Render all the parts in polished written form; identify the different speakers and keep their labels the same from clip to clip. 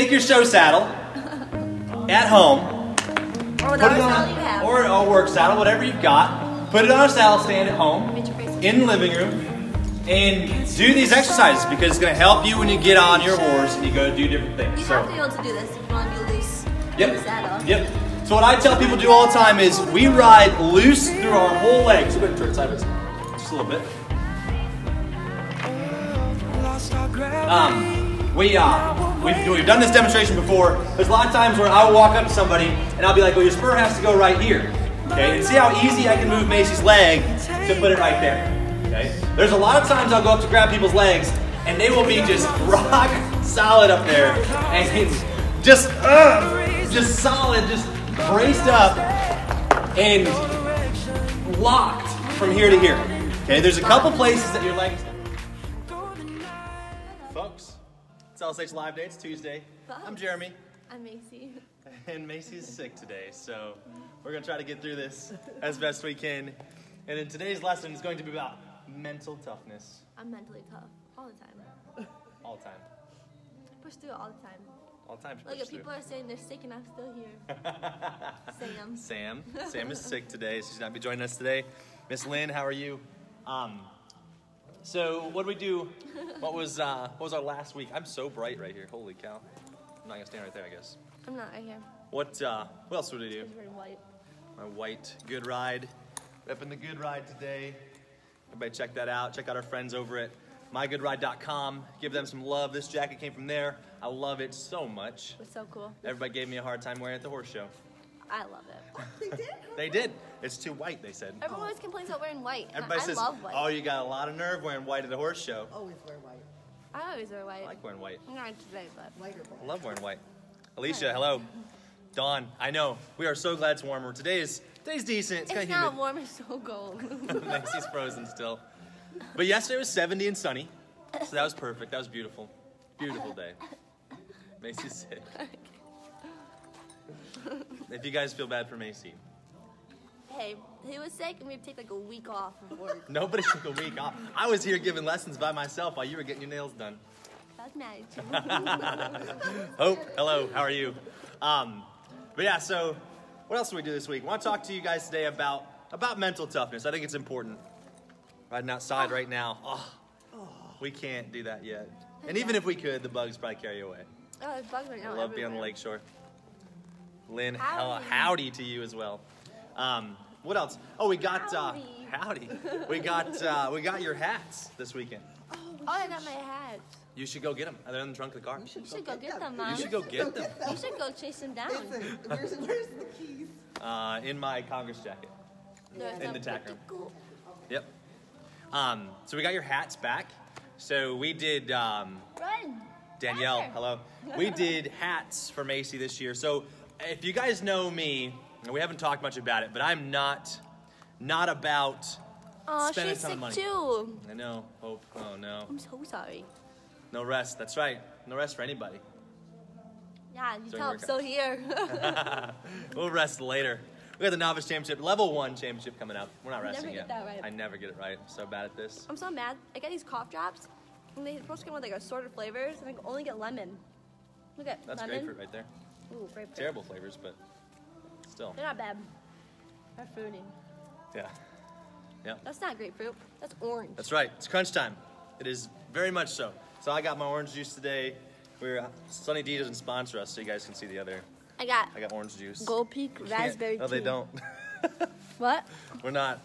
Speaker 1: take your show saddle at home,
Speaker 2: Or whatever saddle you have.
Speaker 1: or a work saddle, whatever you've got. Put it on a saddle stand at home, in the living room, and do these exercises because it's going to help you when you get on your horse and you go to do different things.
Speaker 2: You have to be able to do this if you want to be loose.
Speaker 1: Yep.
Speaker 2: Saddle.
Speaker 1: Yep. So what I tell people to do all the time is we ride loose through our whole legs. We're going to turn sideways just a little bit. We've done this demonstration before. There's a lot of times where I will walk up to somebody and I'll be like, well, your spur has to go right here. Okay, and see how easy I can move Macy's leg to put it right there. Okay, there's a lot of times I'll go up to grab people's legs and they will be just rock solid up there and just solid, just braced up and locked from here to here. Okay, there's a couple places that your legs. Folks, it's LSH Live Day. It's Tuesday. I'm Jeremy.
Speaker 2: I'm Macy.
Speaker 1: And Macy's sick today, so we're going to try to get through this as best we can. And then today's lesson is going to be about mental toughness.
Speaker 2: I'm mentally tough all the time.
Speaker 1: All the time.
Speaker 2: I push through it all the time.
Speaker 1: All the time.
Speaker 2: Look, if people are saying they're sick and I'm still here.
Speaker 1: Sam is sick today. She's not be joining us today. Miss Lynn, how are you? So what did we do? What was our last week? I'm so bright right here. Holy cow! I'm not gonna stand right there, I guess.
Speaker 2: I'm not right here.
Speaker 1: What else did we do?
Speaker 2: It's very white.
Speaker 1: My white good ride. Repping the good ride today. Everybody check that out. Check out our friends over at mygoodride.com. Give them some love. This jacket came from there. I love it so much.
Speaker 2: It's so cool.
Speaker 1: Everybody gave me a hard time wearing it at the horse show.
Speaker 2: I love it.
Speaker 3: They did?
Speaker 1: They did. It's too white, they said.
Speaker 2: Everyone always complains about wearing white.
Speaker 1: Everybody says,
Speaker 2: I love white.
Speaker 1: oh, you got a lot of nerve wearing white at a horse show.
Speaker 3: Always wear white.
Speaker 2: I always wear white.
Speaker 1: I like wearing white.
Speaker 2: Not today, but.
Speaker 3: White or black.
Speaker 1: I love wearing white. Alicia, hello. Dawn, I know. We are so glad it's warmer. Today's decent. It's kind of humid.
Speaker 2: Not warm. It's so cold.
Speaker 1: Macy's frozen still. But yesterday was 70 and sunny, so that was perfect. That was beautiful. Beautiful day. Macy's sick. If you guys feel bad for Macy.
Speaker 2: Hey, he was sick and we'd take like a week off of work.
Speaker 1: Nobody took a week off. I was here giving lessons by myself while you were getting your nails done.
Speaker 2: I was mad at you.
Speaker 1: Hope, hello, how are you? But yeah, so what else did we do this week? I want to talk to you guys today about mental toughness. I think it's important. Riding outside right now, we can't do that yet. And even if we could, the bugs probably carry you away.
Speaker 2: Oh, there's bugs right now.
Speaker 1: I love being on the
Speaker 2: everywhere.
Speaker 1: lakeshore. Lynn,
Speaker 2: Howdy.
Speaker 1: howdy to you as well. What else? Oh, we got
Speaker 2: Howdy.
Speaker 1: We got your hats this weekend.
Speaker 2: Oh, I got my hat.
Speaker 1: You should go get them. They're in the trunk of the car.
Speaker 2: You should go get them, Mom.
Speaker 1: You should go get them.
Speaker 2: You should go chase them down.
Speaker 3: Listen, where's the keys?
Speaker 1: In my Congress jacket.
Speaker 2: There's
Speaker 1: In
Speaker 2: a
Speaker 1: the tack room.
Speaker 2: pretty cool-
Speaker 1: Yep. So we got your hats back. So we did.
Speaker 2: Run.
Speaker 1: Danielle,
Speaker 2: Faster.
Speaker 1: hello. We did hats for Macy this year. So if you guys know me, and we haven't talked much about it, but I'm not about
Speaker 2: Oh,
Speaker 1: spending a
Speaker 2: she's
Speaker 1: ton of
Speaker 2: sick
Speaker 1: money.
Speaker 2: too.
Speaker 1: I know. Hope. Oh no.
Speaker 2: I'm so sorry.
Speaker 1: No rest. That's right. No rest for anybody.
Speaker 2: Yeah, you
Speaker 1: During
Speaker 2: tell I'm
Speaker 1: workouts.
Speaker 2: still here.
Speaker 1: We'll rest later. We got the novice championship, level 1 championship coming up. We're not
Speaker 2: I never
Speaker 1: resting
Speaker 2: get
Speaker 1: yet.
Speaker 2: that right.
Speaker 1: I never get it right. I'm so bad at this.
Speaker 2: I'm so mad. I get these cough drops, and they're supposed to come with like assorted flavors, and I can only get lemon. Look at
Speaker 1: That's
Speaker 2: lemon.
Speaker 1: grapefruit right there.
Speaker 2: Ooh, grapefruit.
Speaker 1: Terrible flavors, but still.
Speaker 2: They're not bad. They're fruity.
Speaker 1: Yeah. Yeah.
Speaker 2: That's not grapefruit. That's orange.
Speaker 1: That's right. It's crunch time. It is very much so. So I got my orange juice today. Sunny D doesn't sponsor us, so you guys can see the other.
Speaker 2: I got
Speaker 1: orange juice.
Speaker 2: Gold Peak raspberry
Speaker 1: No, they
Speaker 2: tea.
Speaker 1: don't.
Speaker 2: What?
Speaker 1: We're not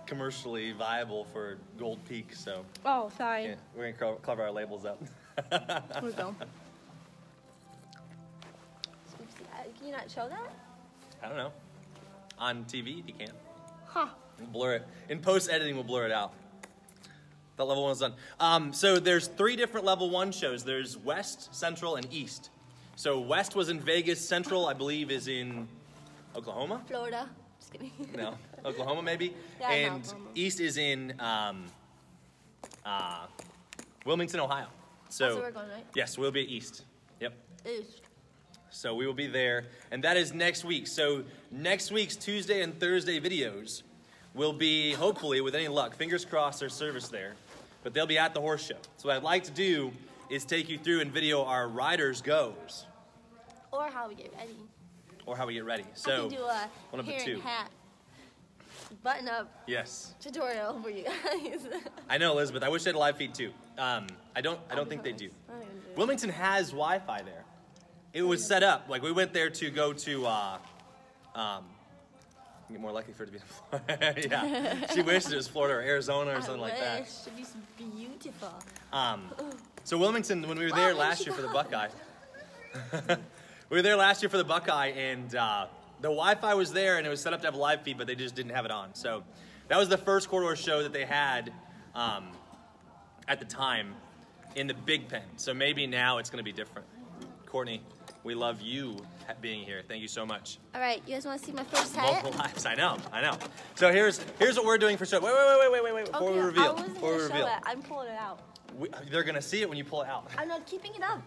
Speaker 1: commercially viable for Gold Peak, so
Speaker 2: Oh, sorry.
Speaker 1: we're gonna cover our labels up.
Speaker 2: Here we go. Can you not show that?
Speaker 1: I don't know. On TV, if you can.
Speaker 2: Huh.
Speaker 1: We'll blur it. In post-editing, we'll blur it out. That level 1 is done. So there's 3 different level 1 shows. There's West, Central, and East. So West was in Vegas. Central, I believe, is in Oklahoma?
Speaker 2: Florida. Just kidding.
Speaker 1: No. Oklahoma, maybe?
Speaker 2: Yeah,
Speaker 1: and
Speaker 2: Oklahoma.
Speaker 1: East is in Wilmington, Ohio. So,
Speaker 2: That's where we're going, right?
Speaker 1: yes, we'll be at East. Yep.
Speaker 2: East.
Speaker 1: So we will be there. And that is next week. So next week's Tuesday and Thursday videos will be, hopefully, with any luck, fingers crossed, there's service there. But they'll be at the horse show. So what I'd like to do is take you through and video our riders' goes.
Speaker 2: Or how we get ready.
Speaker 1: Or how we get ready.
Speaker 2: I
Speaker 1: So
Speaker 2: can do a
Speaker 1: one of the
Speaker 2: hair
Speaker 1: two.
Speaker 2: and hat button up
Speaker 1: Yes.
Speaker 2: tutorial for you guys.
Speaker 1: I know, Elizabeth. I wish they had a live feed too. I don't think they do.
Speaker 2: I don't even do it.
Speaker 1: Wilmington has Wi-Fi there. It was set up. Like we went there to go to get more likely for it to be in Florida. Yeah. She wished it was Florida or Arizona or something like that.
Speaker 2: It'd be so beautiful.
Speaker 1: So Wilmington, when we were there last year for the Buckeye, we were there last year for the Buckeye, and the Wi-Fi was there, and it was set up to have a live feed, but they just didn't have it on. So that was the first corridor show that they had at the time in the Big Pen. So maybe now it's going to be different. Courtney, we love you being here. Thank you so much.
Speaker 2: All right, you guys want to see my first hat?
Speaker 1: Multiple lives. I know. So here's what we're doing for show. Wait. Before we reveal.
Speaker 2: I wasn't going to show it. I'm pulling it out.
Speaker 1: They're going to see it when you pull it out.
Speaker 2: I'm not keeping it up.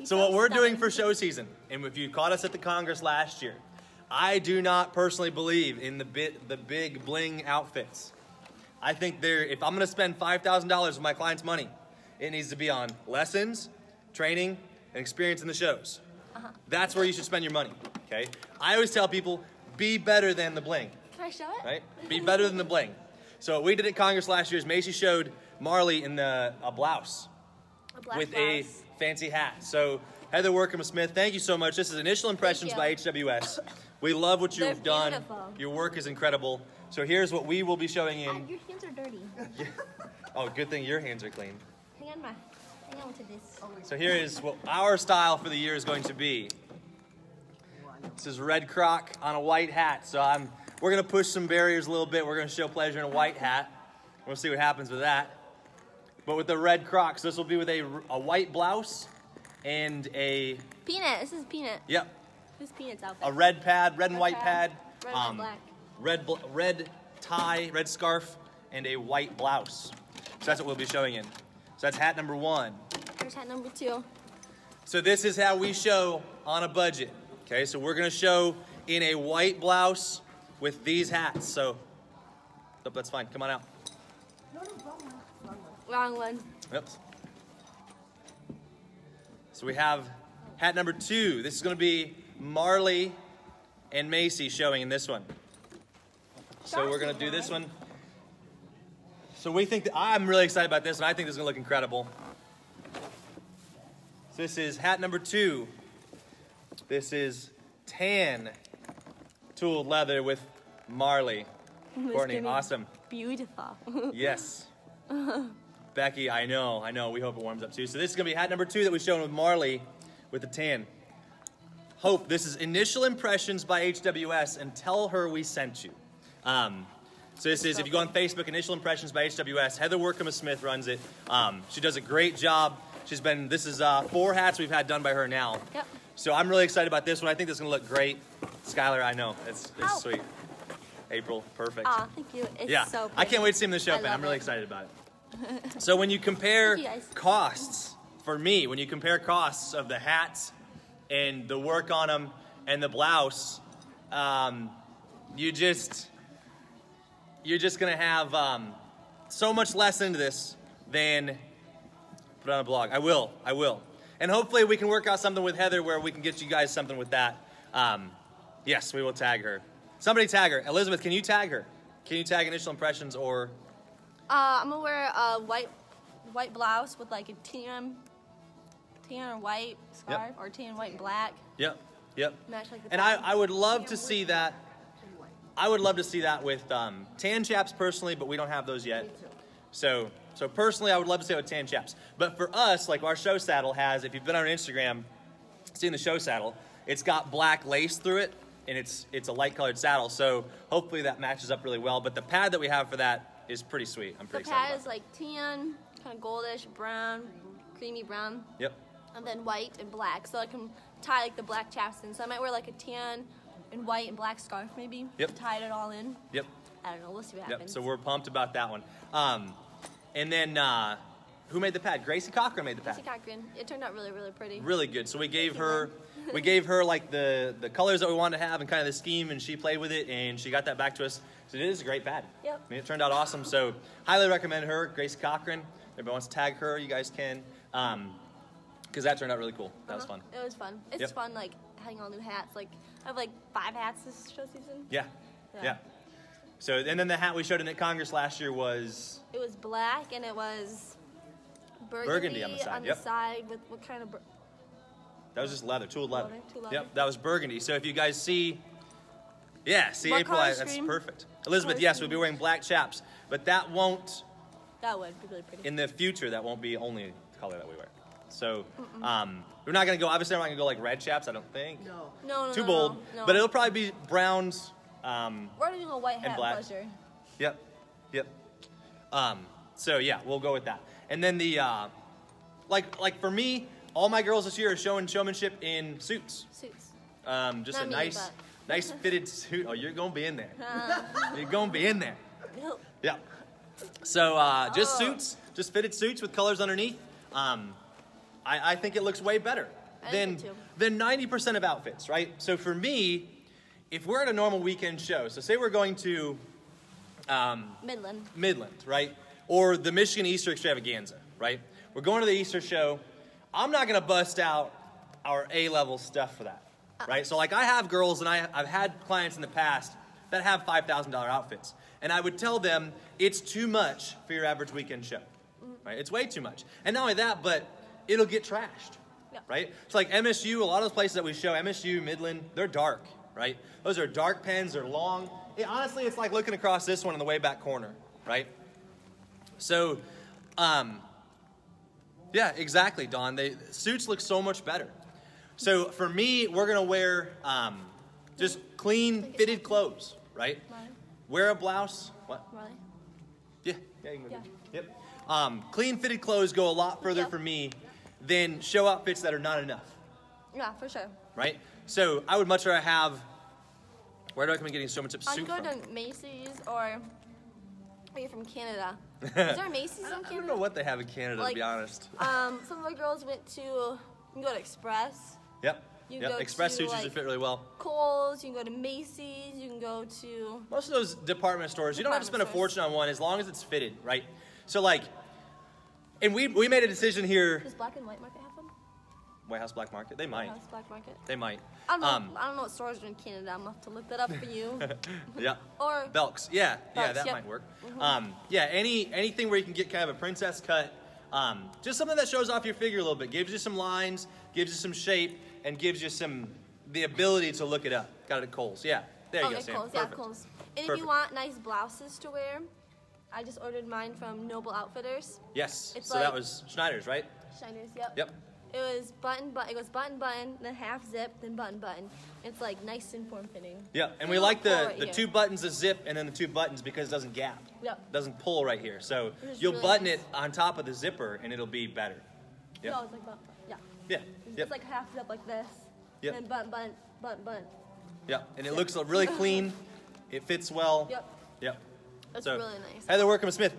Speaker 1: So what we're doing for show season, and if you caught us at the Congress last year, I do not personally believe in the big bling outfits. I think if I'm going to spend $5,000 of my client's money, it needs to be on lessons, training, and experience in the shows. That's where you should spend your money, okay? I always tell people, be better than the bling.
Speaker 2: Can I show it?
Speaker 1: Right? Be better than the bling. So what we did at Congress last year is Macy showed Marley in a blouse.
Speaker 2: A black
Speaker 1: With
Speaker 2: blouse.
Speaker 1: a fancy hat. So Heather Workham-Smith, thank you so much. This is Initial Impressions by HWS. We love what you've done.
Speaker 2: Beautiful.
Speaker 1: Your work is incredible. So here's what we will be showing in.
Speaker 2: Your hands are dirty.
Speaker 1: Oh, good thing your hands are clean.
Speaker 2: Hang on to this.
Speaker 1: So here is what our style for the year is going to be. This is red croc on a white hat. So we're going to push some barriers a little bit. We're going to show pleasure in a white hat. We'll see what happens with that. But with the red crocs, this will be with a white blouse and a...
Speaker 2: Peanut. This is Peanut.
Speaker 1: Yep.
Speaker 2: This is Peanut's outfit.
Speaker 1: A red pad, red and white pad.
Speaker 2: Red and black.
Speaker 1: Red tie, red scarf, and a white blouse. So that's what we'll be showing in. So that's hat number 1.
Speaker 2: Here's hat number 2.
Speaker 1: So this is how we show on a budget. Okay, so we're gonna show in a white blouse with these hats. So, oh, that's fine, come on out.
Speaker 3: No,
Speaker 2: Wrong one.
Speaker 1: Oops. So we have hat number 2. This is gonna be Marley and Macy showing in this one. So we're gonna do this one. So we think I'm really excited about this, and I think this is gonna look incredible. So this is hat number 2. This is tan tooled leather with Marley. Courtney, awesome.
Speaker 2: Beautiful.
Speaker 1: Yes. Becky, I know. We hope it warms up too. So this is gonna be hat number 2 that we've shown with Marley with the tan. Hope, this is Initial Impressions by HWS, and tell her we sent you. So this is, if you go on Facebook, Initial Impressions by HWS, Heather Workham-Smith runs it. She does a great job. This is 4 hats we've had done by her now.
Speaker 2: Yep.
Speaker 1: So I'm really excited about this one. I think this is gonna look great. Skylar, I know, it's sweet. April, perfect.
Speaker 2: Aw, thank you. It's so pretty.
Speaker 1: I can't wait to see him in the show,
Speaker 2: I
Speaker 1: man. I'm
Speaker 2: love
Speaker 1: really
Speaker 2: it.
Speaker 1: excited about it. So when you compare costs, for me, when you compare costs of the hats and the work on them and the blouse, you're just gonna have so much less into this than put on a blog. I will. And hopefully we can work out something with Heather where we can get you guys something with that. Yes, we will tag her. Somebody tag her. Elizabeth, can you tag her? Can you tag Initial Impressions or?
Speaker 2: I'm gonna wear a white blouse with like a tan or white scarf, or tan, white, and black.
Speaker 1: Yep.
Speaker 2: Match like the
Speaker 1: And
Speaker 2: pattern.
Speaker 1: I would love to see that. I would love to see that with tan chaps personally, but we don't have those yet. So personally, I would love to see it with tan chaps. But for us, like our show saddle has, if you've been on Instagram, seen the show saddle, it's got black lace through it, and it's a light colored saddle. So hopefully that matches up really well. But the pad that we have for that is pretty sweet. I'm pretty
Speaker 2: The
Speaker 1: excited
Speaker 2: pad
Speaker 1: about
Speaker 2: is like tan, kind of goldish, brown, creamy brown.
Speaker 1: Yep.
Speaker 2: And then white and black, so I can tie like the black chaps in. So I might wear like a tan and white and black scarf maybe.
Speaker 1: Yep.
Speaker 2: Tie it all in.
Speaker 1: Yep.
Speaker 2: I don't know. We'll see what
Speaker 1: Yep.
Speaker 2: happens.
Speaker 1: So we're pumped about that one. And then who made the pad? Gracie Cochran made the pad.
Speaker 2: Gracie Cochran. It turned out really, really pretty.
Speaker 1: Really good. So we gave her like the colors that we wanted to have and kind of the scheme, and she played with it, and she got that back to us. So it is a great pad.
Speaker 2: Yep.
Speaker 1: I mean, it turned out awesome. So highly recommend her, Gracie Cochran. If anybody wants to tag her, you guys can. Because that turned out really cool. That was fun.
Speaker 2: It was fun. It's fun, like, having all new hats. Like, I have, like, 5 hats this show season.
Speaker 1: Yeah. So, and then the hat we showed in at Congress last year was...
Speaker 2: It was black, and it was
Speaker 1: burgundy on the side.
Speaker 2: On the side with what kind of...
Speaker 1: That was just leather, tooled leather.
Speaker 2: Tooled leather.
Speaker 1: Yep, that was burgundy. So if you guys see... Yeah, see
Speaker 2: What
Speaker 1: April,
Speaker 2: color
Speaker 1: that's
Speaker 2: scheme?
Speaker 1: perfect. Elizabeth,
Speaker 2: Color
Speaker 1: yes,
Speaker 2: scheme?
Speaker 1: we'll be wearing black chaps. But that won't...
Speaker 2: That would be really pretty.
Speaker 1: In the future, that won't be only the color that we wear. So, we're not going to go, obviously, we're not going to go like red chaps, I don't think.
Speaker 3: No.
Speaker 1: Too bold.
Speaker 2: No.
Speaker 1: But it'll probably be browns.
Speaker 2: We're doing a white hat
Speaker 1: black.
Speaker 2: pleasure.
Speaker 1: Yep. So, yeah, we'll go with that. And then the, like for me, all my girls this year are showing showmanship in suits.
Speaker 2: Suits.
Speaker 1: Just
Speaker 2: Not
Speaker 1: a
Speaker 2: me,
Speaker 1: nice fitted suit. Oh, you're going to be in there. You're going to be in there. Yeah. So just suits, just fitted suits with colors underneath. I think it looks way better than 90% of outfits, right? So for me, if we're at a normal weekend show, so say we're going to Midland, right? Or the Michigan Easter Extravaganza, right? We're going to the Easter show. I'm not going to bust out our A-level stuff for that, right? So like I have girls and I've had clients in the past that have $5,000 outfits. And I would tell them it's too much for your average weekend show, right? It's way too much. And not only that, but it'll get trashed, right? So like MSU, a lot of those places that we show, MSU, Midland, they're dark, right? Those are dark pens, they're long. Honestly, it's like looking across this one in the way back corner, right? So, yeah, exactly, Dawn. Suits look so much better. So for me, we're gonna wear just clean, fitted clothes, right? Wear a blouse. What?
Speaker 2: Really?
Speaker 1: Yeah, you can go. Yep. Clean, fitted clothes go a lot further for me than show outfits that are not enough.
Speaker 2: Yeah, for sure.
Speaker 1: Right? So I would much rather have. Where do I come in getting so much suit
Speaker 2: I'd go
Speaker 1: from?
Speaker 2: to Macy's or you're from Canada. Is there a Macy's in Canada?
Speaker 1: I don't know what they have in Canada, to be honest.
Speaker 2: Some of my girls went to, you can go to Express.
Speaker 1: Yep.
Speaker 2: You can go
Speaker 1: Express
Speaker 2: to,
Speaker 1: suits usually fit really well.
Speaker 2: Kohl's, you can go to Macy's, you can go to...
Speaker 1: Most of those department stores, you don't have to spend a fortune on one as long as it's fitted, right? So like, and we made a decision here.
Speaker 2: Does Black and White Market have them?
Speaker 1: White House Black Market? They might.
Speaker 2: White House Black Market?
Speaker 1: They might.
Speaker 2: I don't know what stores are in Canada. I'm going to have to look that up for you.
Speaker 1: Yeah.
Speaker 2: Or...
Speaker 1: Belks. Yeah,
Speaker 2: Belks,
Speaker 1: that might work. Yeah, anything where you can get kind of a princess cut. Just something that shows off your figure a little bit. Gives you some lines, gives you some shape, and gives you the ability to look it up. Got it at Kohl's. Yeah, there you go, Sam.
Speaker 2: Kohl's,
Speaker 1: Perfect.
Speaker 2: Kohl's. And if you want nice blouses to wear, I just ordered mine from Noble Outfitters.
Speaker 1: Yes.
Speaker 2: It's
Speaker 1: so
Speaker 2: like,
Speaker 1: that was Schneider's, right?
Speaker 2: Schneider's, yep.
Speaker 1: Yep.
Speaker 2: It was it goes button, then half zip, then button. It's like nice and form fitting.
Speaker 1: Yeah, and we like the 2 buttons, the zip, and then the 2 buttons because it doesn't gap.
Speaker 2: Yep.
Speaker 1: Doesn't pull right here. So
Speaker 2: You'll
Speaker 1: button it on top of the zipper and it'll be better. Yep.
Speaker 2: No, it's like button. Yeah.
Speaker 1: Yeah.
Speaker 2: It's like half zip like this.
Speaker 1: Yep.
Speaker 2: And button.
Speaker 1: Yeah, and it looks really clean. It fits well.
Speaker 2: Yep. That's
Speaker 1: so,
Speaker 2: really nice.
Speaker 1: Heather Workham-Smith,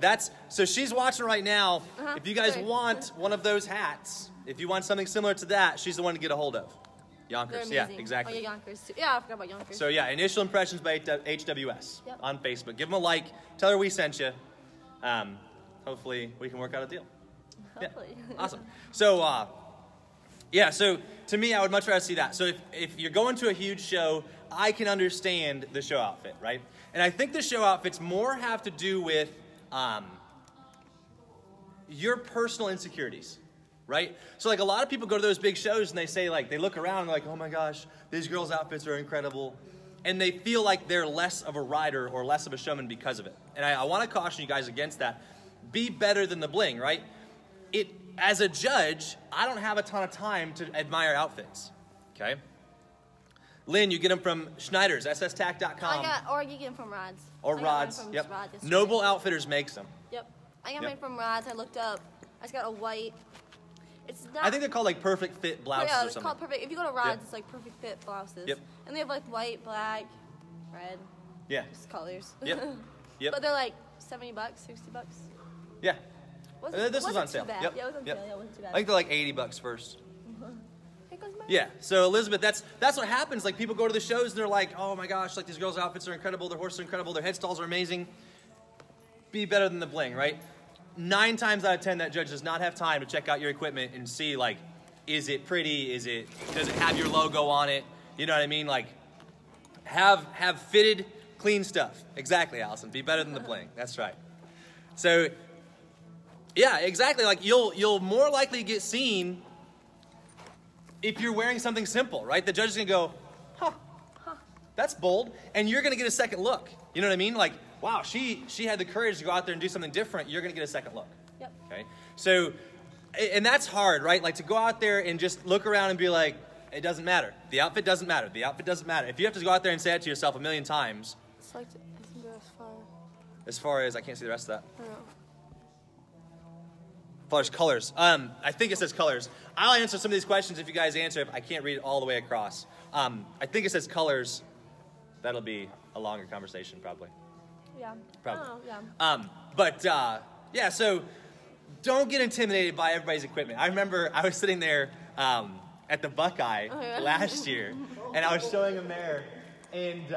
Speaker 1: so she's watching right now. If you guys
Speaker 2: Sorry.
Speaker 1: want one of those hats, if you want something similar to that, she's the one to get a hold of. Yonkers,
Speaker 2: They're
Speaker 1: yeah,
Speaker 2: amazing.
Speaker 1: exactly.
Speaker 2: Oh, yeah, Yonkers too. Yeah, I forgot about Yonkers.
Speaker 1: So yeah, Initial Impressions by HWS on Facebook. Give them a like. Tell her we sent you. Hopefully we can work out a deal.
Speaker 2: Hopefully.
Speaker 1: Yeah. Awesome. So yeah, so to me, I would much rather see that. So if you're going to a huge show, I can understand the show outfit, right? And I think the show outfits more have to do with your personal insecurities, right? So like a lot of people go to those big shows and they say like, they look around and they're like, oh my gosh, these girls' outfits are incredible. And they feel like they're less of a rider or less of a showman because of it. And I want to caution you guys against that. Be better than the bling, right? As a judge, I don't have a ton of time to admire outfits, okay? Lynn, you get them from Schneider's, sstack.com.
Speaker 2: Or you get them from Rods.
Speaker 1: Or Rods, yep. Noble Outfitters makes them.
Speaker 2: Yep. I got mine from Rods. I looked up. I just got a white. It's not.
Speaker 1: I think they're called like perfect fit blouses or
Speaker 2: it's
Speaker 1: something.
Speaker 2: called perfect. If you go to Rods, it's like perfect fit blouses.
Speaker 1: Yep.
Speaker 2: And they have like white, black, red.
Speaker 1: Yeah.
Speaker 2: Just colors.
Speaker 1: Yep. Yep.
Speaker 2: But they're like $70, $60.
Speaker 1: Yeah.
Speaker 2: This
Speaker 1: was on sale.
Speaker 2: Bad.
Speaker 1: Yep.
Speaker 2: Yeah, it wasn't
Speaker 1: yep.
Speaker 2: sale. Yeah, it wasn't too bad.
Speaker 1: I think they're like $80 first.
Speaker 2: Here goes mine.
Speaker 1: Yeah. So Elizabeth, that's what happens. Like people go to the shows and they're like, oh my gosh, like these girls' outfits are incredible, their horses are incredible, their head stalls are amazing. Be better than the bling, right? 9 times out of 10, that judge does not have time to check out your equipment and see like, is it pretty? Does it have your logo on it? You know what I mean? Like, have fitted, clean stuff. Exactly, Allison. Be better than the bling. That's right. So, yeah, exactly. Like, you'll more likely get seen if you're wearing something simple, right? The judge is gonna go, huh, that's bold, and you're gonna get a second look. You know what I mean? Like, wow, she had the courage to go out there and do something different. You're gonna get a second look.
Speaker 2: Yep.
Speaker 1: Okay. So, and that's hard, right? Like, to go out there and just look around and be like, it doesn't matter. The outfit doesn't matter. The outfit doesn't matter. If you have to go out there and say that to yourself a million times.
Speaker 2: It's like, I think as far.
Speaker 1: As far as, I can't see the rest of that.
Speaker 2: I don't know.
Speaker 1: As far as colors. I think it says colors. I'll answer some of these questions if you guys answer. If I can't read it all the way across. I think it says colors. That'll be a longer conversation, probably.
Speaker 2: Yeah.
Speaker 1: Probably.
Speaker 2: Oh, yeah.
Speaker 1: Yeah, so don't get intimidated by everybody's equipment. I remember I was sitting there at the Buckeye last year, and I was showing a mare, and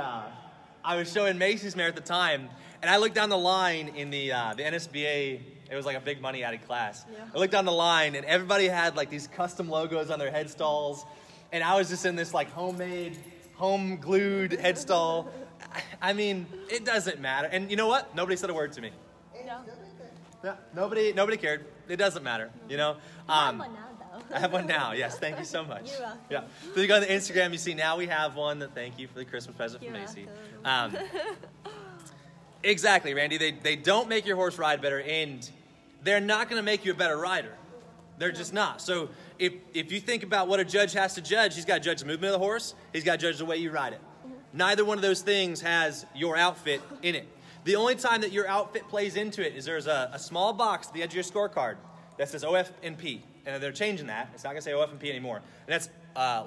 Speaker 1: I was showing Macy's mare at the time, and I looked down the line in the NSBA. It was like a big money added class. Yeah. I looked down the line, and everybody had like these custom logos on their head stalls, and I was just in this like homemade, home glued head stall. I mean, it doesn't matter. And you know what? Nobody said a word to me.
Speaker 2: No.
Speaker 1: Yeah, nobody cared. It doesn't matter, you know?
Speaker 2: I have one now, though.
Speaker 1: I have one now, yes. Thank you so much.
Speaker 2: You're welcome.
Speaker 1: Yeah. So you go on the Instagram, you see now we have one that thank you for the Christmas present from
Speaker 2: You're
Speaker 1: Macy.
Speaker 2: welcome.
Speaker 1: Exactly, Randy. They don't make your horse ride better, and they're not going to make you a better rider. They're just not. So if you think about what a judge has to judge, he's got to judge the movement of the horse. He's got to judge the way you ride it. Neither one of those things has your outfit in it. The only time that your outfit plays into it is there's a small box at the edge of your scorecard that says OF and P. And they're changing that. It's not going to say OF and P anymore. And that's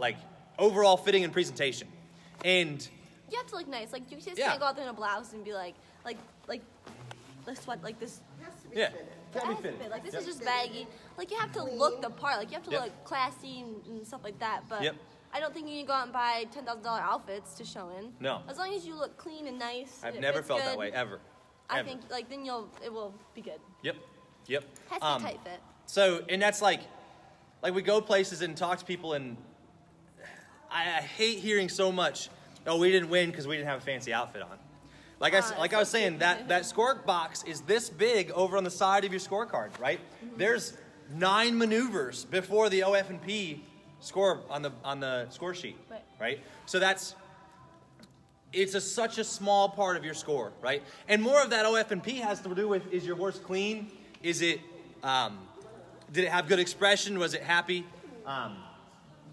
Speaker 1: like overall fitting and presentation. And
Speaker 2: You have to look nice. Like, you just
Speaker 1: Yeah.
Speaker 2: can't go out there in a blouse and be like this sweat, like this.
Speaker 3: It has to be
Speaker 1: yeah,
Speaker 3: fitted.
Speaker 1: gotta be
Speaker 2: It has to
Speaker 1: fitted.
Speaker 2: fit. Like, this
Speaker 1: Yep.
Speaker 2: is just baggy. Like, you have to look the part. Like, you have to
Speaker 1: Yep.
Speaker 2: look classy and stuff like that. But
Speaker 1: Yep.
Speaker 2: I don't think you need to go out and buy $10,000 outfits to show in.
Speaker 1: No.
Speaker 2: As long as you look clean and nice.
Speaker 1: I've
Speaker 2: and it
Speaker 1: never
Speaker 2: fits
Speaker 1: felt that
Speaker 2: good,
Speaker 1: way, ever.
Speaker 2: I
Speaker 1: Ever.
Speaker 2: think, like, then it will be good.
Speaker 1: Yep. Yep.
Speaker 2: Has to be tight fit.
Speaker 1: So, and that's like we go places and talk to people, and I hate hearing so much, oh, we didn't win because we didn't have a fancy outfit on. Like I was saying, that score box is this big over on the side of your scorecard, right?
Speaker 2: Mm-hmm.
Speaker 1: There's 9 maneuvers before the OF and P score on the score sheet, right? So it's such a small part of your score, right? And more of that OF and P has to do with, is your horse clean? Is it, did it have good expression? Was it happy?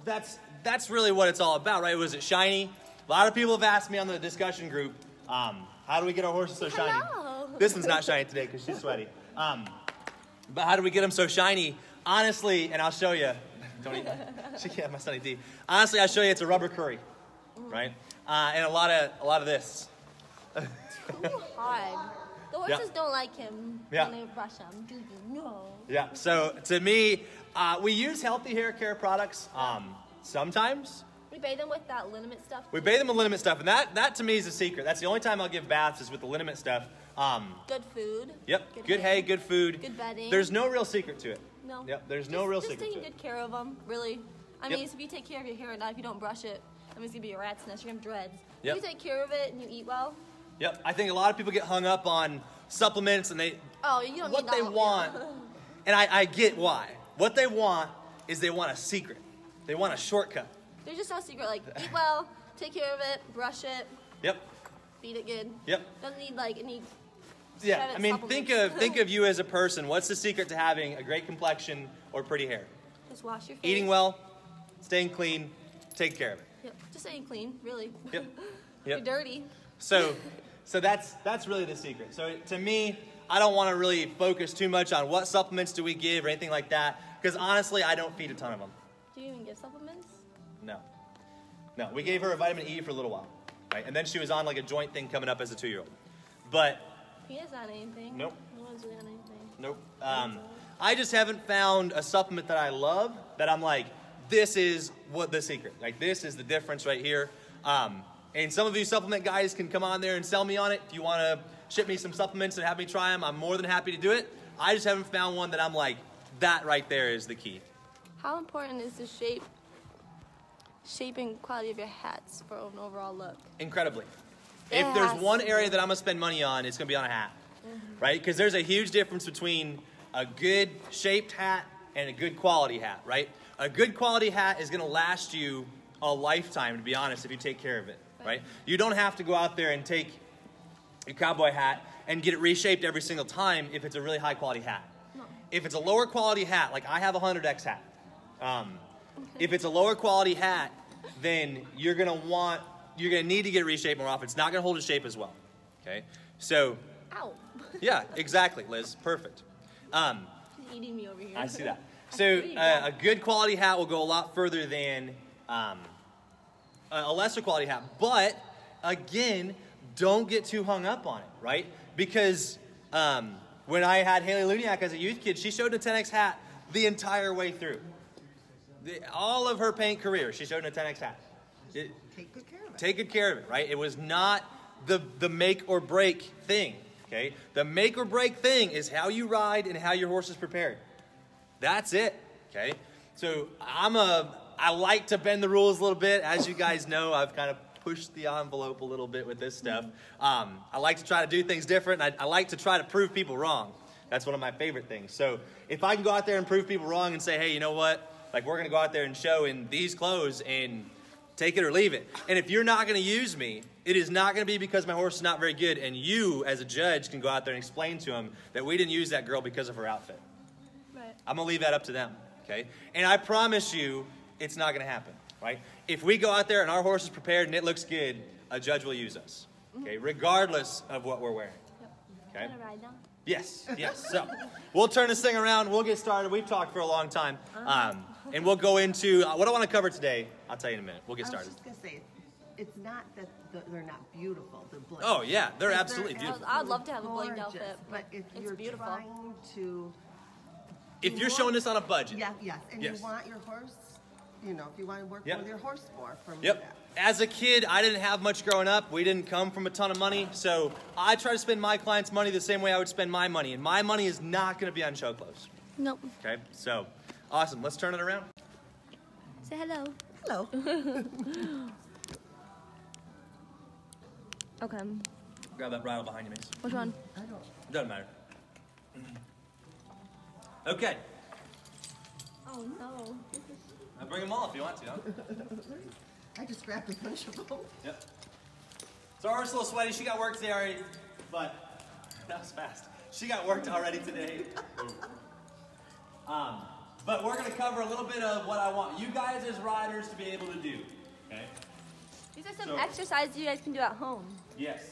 Speaker 1: That's really what it's all about, right? Was it shiny? A lot of people have asked me on the discussion group, how do we get our horses so shiny?
Speaker 2: Hello.
Speaker 1: This one's not shiny today because she's sweaty. But how do we get them so shiny? Honestly, and I'll show you. Don't eat. She can't have my Sunny D. Honestly, I'll show you. It's a rubber curry, right? And a lot of this.
Speaker 2: Too hard. The horses don't like him
Speaker 1: Yeah.
Speaker 2: when they brush him. Do you know?
Speaker 1: Yeah. So to me, we use healthy hair care products. Sometimes
Speaker 2: We bathe them with that liniment stuff.
Speaker 1: we bathe them with liniment stuff, and that to me is a secret. That's the only time I'll give baths is with the liniment stuff.
Speaker 2: Good food.
Speaker 1: Yep. Good hay, good food.
Speaker 2: Good bedding.
Speaker 1: There's no real secret to it.
Speaker 2: No.
Speaker 1: Yep. There's no real secret
Speaker 2: Just
Speaker 1: to
Speaker 2: taking
Speaker 1: it.
Speaker 2: good care of them, really. I
Speaker 1: Yep.
Speaker 2: mean, if you take care of your hair enough, if you don't brush it, I mean, it's gonna be a rat's nest. You're gonna have dreads.
Speaker 1: Yep.
Speaker 2: If you take care of it and you eat well.
Speaker 1: Yep. I think a lot of people get hung up on supplements and
Speaker 2: Oh, you don't
Speaker 1: what
Speaker 2: need
Speaker 1: they
Speaker 2: that.
Speaker 1: want, and I get why. What they want is they want a secret. They want a shortcut.
Speaker 2: There's just no secret. Like, eat well, take care of it, brush it,
Speaker 1: Yep.
Speaker 2: feed it good.
Speaker 1: Yep.
Speaker 2: Doesn't need like any.
Speaker 1: Yeah.
Speaker 2: Private
Speaker 1: I mean, think
Speaker 2: supplements.
Speaker 1: of you as a person. What's the secret to having a great complexion or pretty hair?
Speaker 2: Just wash your face.
Speaker 1: Eating well, staying clean, taking care of it.
Speaker 2: Yep. Just staying clean, really.
Speaker 1: Yep.
Speaker 2: You're
Speaker 1: Yep.
Speaker 2: dirty.
Speaker 1: So that's really the secret. So to me, I don't want to really focus too much on what supplements do we give or anything like that, because honestly, I don't feed a ton of them.
Speaker 2: Do you even give supplements?
Speaker 1: No. We gave her a vitamin E for a little while, right? And then she was on like a joint thing coming up as a 2-year-old. But
Speaker 2: Peanut's not anything.
Speaker 1: Nope.
Speaker 2: No one's really on anything.
Speaker 1: nope. I just haven't found a supplement that I love that I'm like, this is what the secret. Like, this is the difference right here. And some of you supplement guys can come on there and sell me on it. If you want to ship me some supplements and have me try them, I'm more than happy to do it. I just haven't found one that I'm like, that right there is the key.
Speaker 2: How important is the shape and quality of your hats for an overall look?
Speaker 1: Incredibly. If there's one area that I'm gonna spend money on, it's gonna be on a hat, right? Because there's a huge difference between a good shaped hat and a good quality hat, right? A good quality hat is gonna last you a lifetime, to be honest, if you take care of it, right? You don't have to go out there and take your cowboy hat and get it reshaped every single time if it's a really high quality hat.
Speaker 2: No.
Speaker 1: If it's a lower quality hat, like I have a 100X hat, if it's a lower quality hat, then you're gonna need to get it reshaped more often. It's not gonna hold its shape as well, okay? So,
Speaker 2: ow.
Speaker 1: Yeah, exactly, Liz, perfect.
Speaker 2: Eating me over here.
Speaker 1: I see that. So a good quality hat will go a lot further than a lesser quality hat. But again, don't get too hung up on it, right? Because when I had Haley Luniak as a youth kid, she showed a 10X hat the entire way through. All of her paint career, she showed a 10X hat.
Speaker 3: Take good care of it.
Speaker 1: Take good care of it, right? It was not the make or break thing, okay? The make or break thing is how you ride and how your horse is prepared. That's it, okay? So I like to bend the rules a little bit. As you guys know, I've kind of pushed the envelope a little bit with this stuff. I like to try to do things different. I like to try to prove people wrong. That's one of my favorite things. So if I can go out there and prove people wrong and say, hey, you know what? Like, we're going to go out there and show in these clothes and take it or leave it. And if you're not going to use me, it is not going to be because my horse is not very good. And you, as a judge, can go out there and explain to him that we didn't use that girl because of her outfit.
Speaker 2: Right.
Speaker 1: I'm going to leave that up to them, okay? And I promise you, it's not going to happen, right? If we go out there and our horse is prepared and it looks good, a judge will use us, okay? Regardless of what we're wearing, okay?
Speaker 2: Can I ride now?
Speaker 1: Yes, yes. So we'll turn this thing around. We'll get started. We've talked for a long time. And we'll go into what I want to cover today. I'll tell you in a minute. We'll get started.
Speaker 3: I was just going to say, it's not that they're not beautiful, the bling.
Speaker 1: Oh, yeah. They're absolutely beautiful.
Speaker 2: I'd love to have a blinged
Speaker 3: Gorgeous,
Speaker 2: outfit.
Speaker 3: But if
Speaker 2: It's
Speaker 3: you're
Speaker 2: beautiful.
Speaker 3: trying to...
Speaker 1: If you're showing this on a budget.
Speaker 3: Yeah, yes. And
Speaker 1: Yes.
Speaker 3: you want your horse, you know, if you want to work
Speaker 1: Yep.
Speaker 3: with your horse more from
Speaker 1: Yep.
Speaker 3: that.
Speaker 1: As a kid, I didn't have much growing up. We didn't come from a ton of money. So I try to spend my clients' money the same way I would spend my money. And my money is not going to be on show clothes.
Speaker 2: Nope.
Speaker 1: Okay? So, awesome. Let's turn it around.
Speaker 2: Say hello.
Speaker 3: Hello.
Speaker 2: Okay.
Speaker 1: Grab that bridle behind you, Mace.
Speaker 2: Which one?
Speaker 3: I don't...
Speaker 1: Doesn't matter. Okay.
Speaker 2: Oh, no.
Speaker 1: Now bring them all if you want to. Huh?
Speaker 3: I just grabbed the punchable.
Speaker 1: Yep. So our horse is a little sweaty. She got work today already, but that was fast. She got worked already today. But we're going to cover a little bit of what I want you guys as riders to be able to do. Okay?
Speaker 2: These are some exercises you guys can do at home.
Speaker 1: Yes.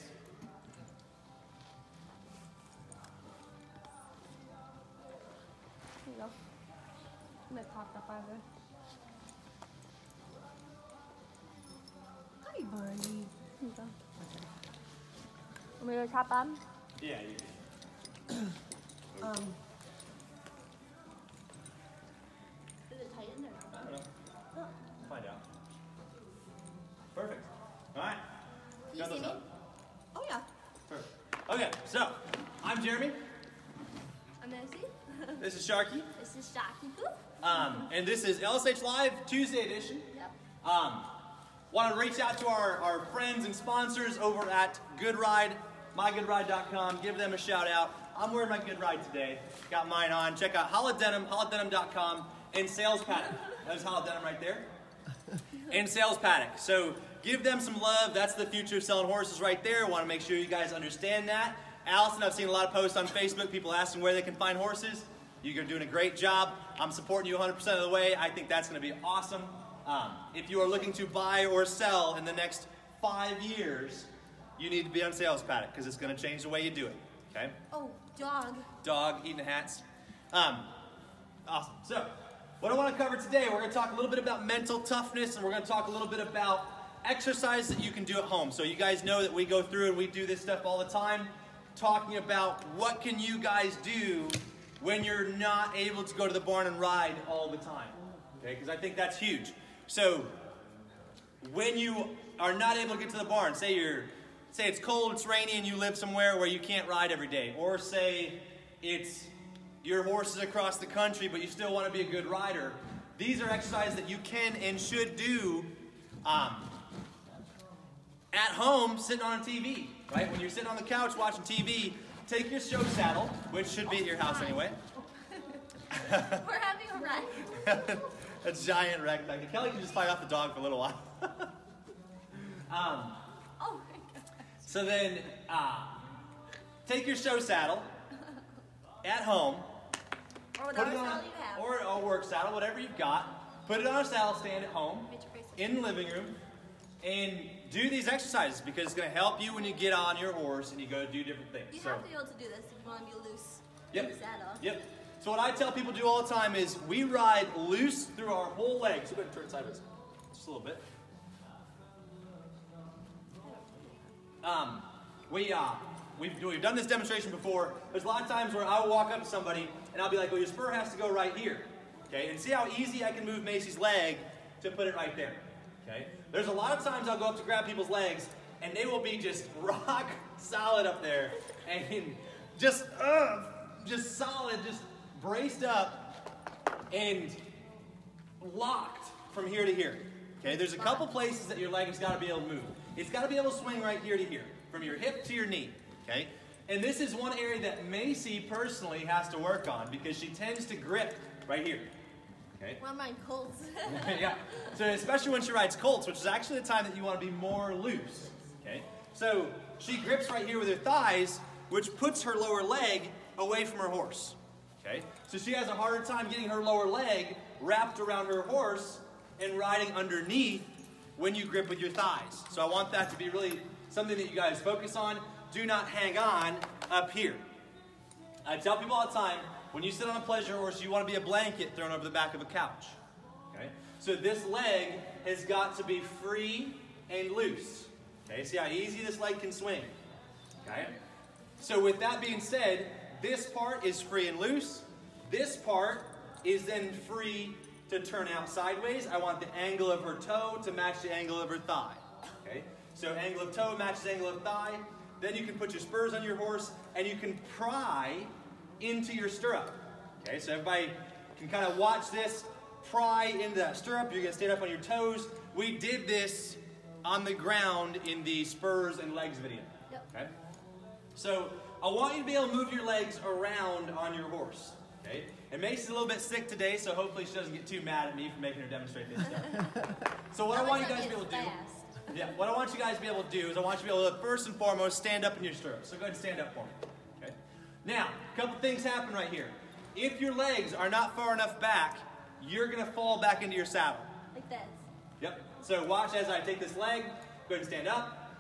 Speaker 2: Here you go. I'm gonna pop that fiber.
Speaker 3: Hi, Barney.
Speaker 2: Here you go. Want me to top on?
Speaker 1: Yeah, you do.
Speaker 2: Is it tight in there?
Speaker 1: I don't know. We'll find out. Perfect. All right.
Speaker 2: Can you
Speaker 1: Got
Speaker 2: see
Speaker 1: those
Speaker 2: me?
Speaker 1: up?
Speaker 3: Oh, yeah.
Speaker 1: Perfect. Okay, so I'm Jeremy.
Speaker 2: I'm Nancy.
Speaker 1: This is Sharky.
Speaker 2: This is Shocky.
Speaker 1: And this is LSH Live Tuesday edition.
Speaker 2: Yep.
Speaker 1: Want to reach out to our friends and sponsors over at Good Ride, mygoodride.com. Give them a shout out. I'm wearing my Good Ride today. Got mine on. Check out holodenim, holodenim.com, and Sales Paddock. There's holodenim right there. And Sales Paddock. So give them some love. That's the future of selling horses right there. Want to make sure you guys understand that. Allison, I've seen a lot of posts on Facebook, people asking where they can find horses. You're doing a great job. I'm supporting you 100% of the way. I think that's going to be awesome. If you are looking to buy or sell in the next 5 years, you need to be on Sales Paddock because it's going to change the way you do it. Okay?
Speaker 2: Oh, dog.
Speaker 1: Dog eating the hats. Awesome. So, what I want to cover today, we're going to talk a little bit about mental toughness, and we're going to talk a little bit about exercise that you can do at home. So you guys know that we go through and we do this stuff all the time, talking about what can you guys do when you're not able to go to the barn and ride all the time. Okay, because I think that's huge. So when you are not able to get to the barn, say it's cold, it's rainy, and you live somewhere where you can't ride every day, or say it's your horse is across the country, but you still want to be a good rider. these are exercises that you can and should do at home, sitting on a TV, right? When you're sitting on the couch watching TV, take your show saddle, which should be at your house anyway.
Speaker 2: We're having a wreck.
Speaker 1: A giant wreck back there. Kelly can just fight off the dog for a little while.
Speaker 2: Oh my God.
Speaker 1: So then, take your show saddle at home,
Speaker 2: Or whatever saddle you have.
Speaker 1: or a work saddle, whatever you've got. Put it on a saddle stand at home, in the living room, and do these exercises because it's going to help you when you get on your horse and you go do different things.
Speaker 2: You have to be able to do this if you want to be loose in the saddle.
Speaker 1: Yep. So what I tell people to do all the time is we ride loose through our whole leg. So go ahead and turn sideways, just a little bit. We've done this demonstration before. There's a lot of times where I will walk up to somebody and I'll be like, well, your spur has to go right here. Okay, and see how easy I can move Macy's leg to put it right there. Okay, there's a lot of times I'll go up to grab people's legs and they will be just rock solid up there and just solid, just braced up and locked from here to here. Okay, there's a couple places that your leg has got to be able to move. It's got to be able to swing right here to here, from your hip to your knee. Okay, and this is one area that Macy personally has to work on because she tends to grip right here. Okay.
Speaker 2: One of mine colts.
Speaker 1: Yeah. So especially when she rides colts, which is actually the time that you want to be more loose. Okay. So she grips right here with her thighs, which puts her lower leg away from her horse. Okay. So she has a harder time getting her lower leg wrapped around her horse and riding underneath when you grip with your thighs. So I want that to be really something that you guys focus on. Do not hang on up here. I tell people all the time, when you sit on a pleasure horse, you want to be a blanket thrown over the back of a couch. Okay? So this leg has got to be free and loose. Okay? See how easy this leg can swing. Okay? So with that being said, this part is free and loose. This part is then free to turn out sideways. I want the angle of her toe to match the angle of her thigh. Okay? So angle of toe matches angle of thigh. Then you can put your spurs on your horse and you can pry into your stirrup. Okay, so everybody can kind of watch this, pry into that stirrup. You're going to stand up on your toes. We did this on the ground in the spurs and legs video.
Speaker 2: Yep.
Speaker 1: Okay, so I want you to be able to move your legs around on your horse. Okay, and Macy's a little bit sick today, so hopefully she doesn't get too mad at me for making her demonstrate this stuff. So what I want you guys to be able to do, what I want you guys to be able to do is I want you to be able to first and foremost stand up in your stirrups. So go ahead and stand up for me. Okay. Now, a couple things happen right here. If your legs are not far enough back, you're going to fall back into your saddle.
Speaker 2: Like this.
Speaker 1: Yep. So watch as I take this leg. Go ahead and stand up.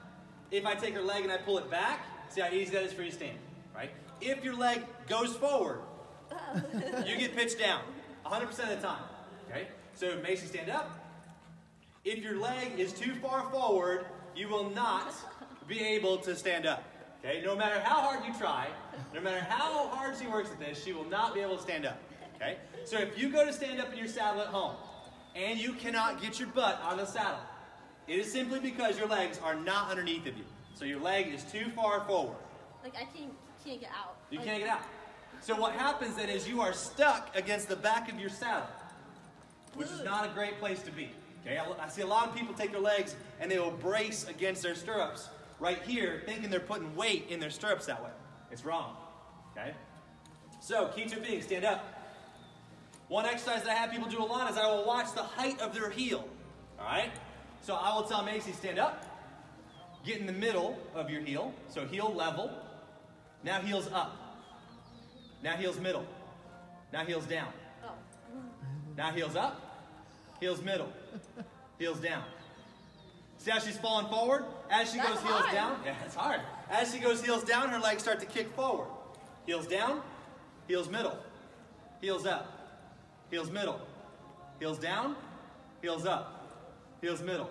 Speaker 1: If I take her leg and I pull it back, see how easy that is for you to stand. Right? If your leg goes forward, you get pitched down 100% of the time. Okay? So Macy, stand up. If your leg is too far forward, you will not be able to stand up. Okay? No matter how hard you try, no matter how hard she works at this, she will not be able to stand up. Okay? So if you go to stand up in your saddle at home and you cannot get your butt on the saddle, it is simply because your legs are not underneath of you. So your leg is too far forward.
Speaker 2: Like I can't get out.
Speaker 1: You can't get out. So what happens then is you are stuck against the back of your saddle, which is not a great place to be. Okay? I see a lot of people take their legs and they will brace against their stirrups right here, thinking they're putting weight in their stirrups that way. It's wrong. Okay? So, key to it being, stand up. One exercise that I have people do a lot is I will watch the height of their heel. Alright? So I will tell Macy, stand up. Get in the middle of your heel. So heel level. Now heels up. Now heels middle. Now heels down.
Speaker 2: Oh.
Speaker 1: Now heels up. Heels middle. Heels down. See how she's falling forward? As she goes heels down. Yeah, it's hard. As she goes heels down, her legs start to kick forward. Heels down. Heels middle. Heels up. Heels middle. Heels down. Heels up. Heels middle.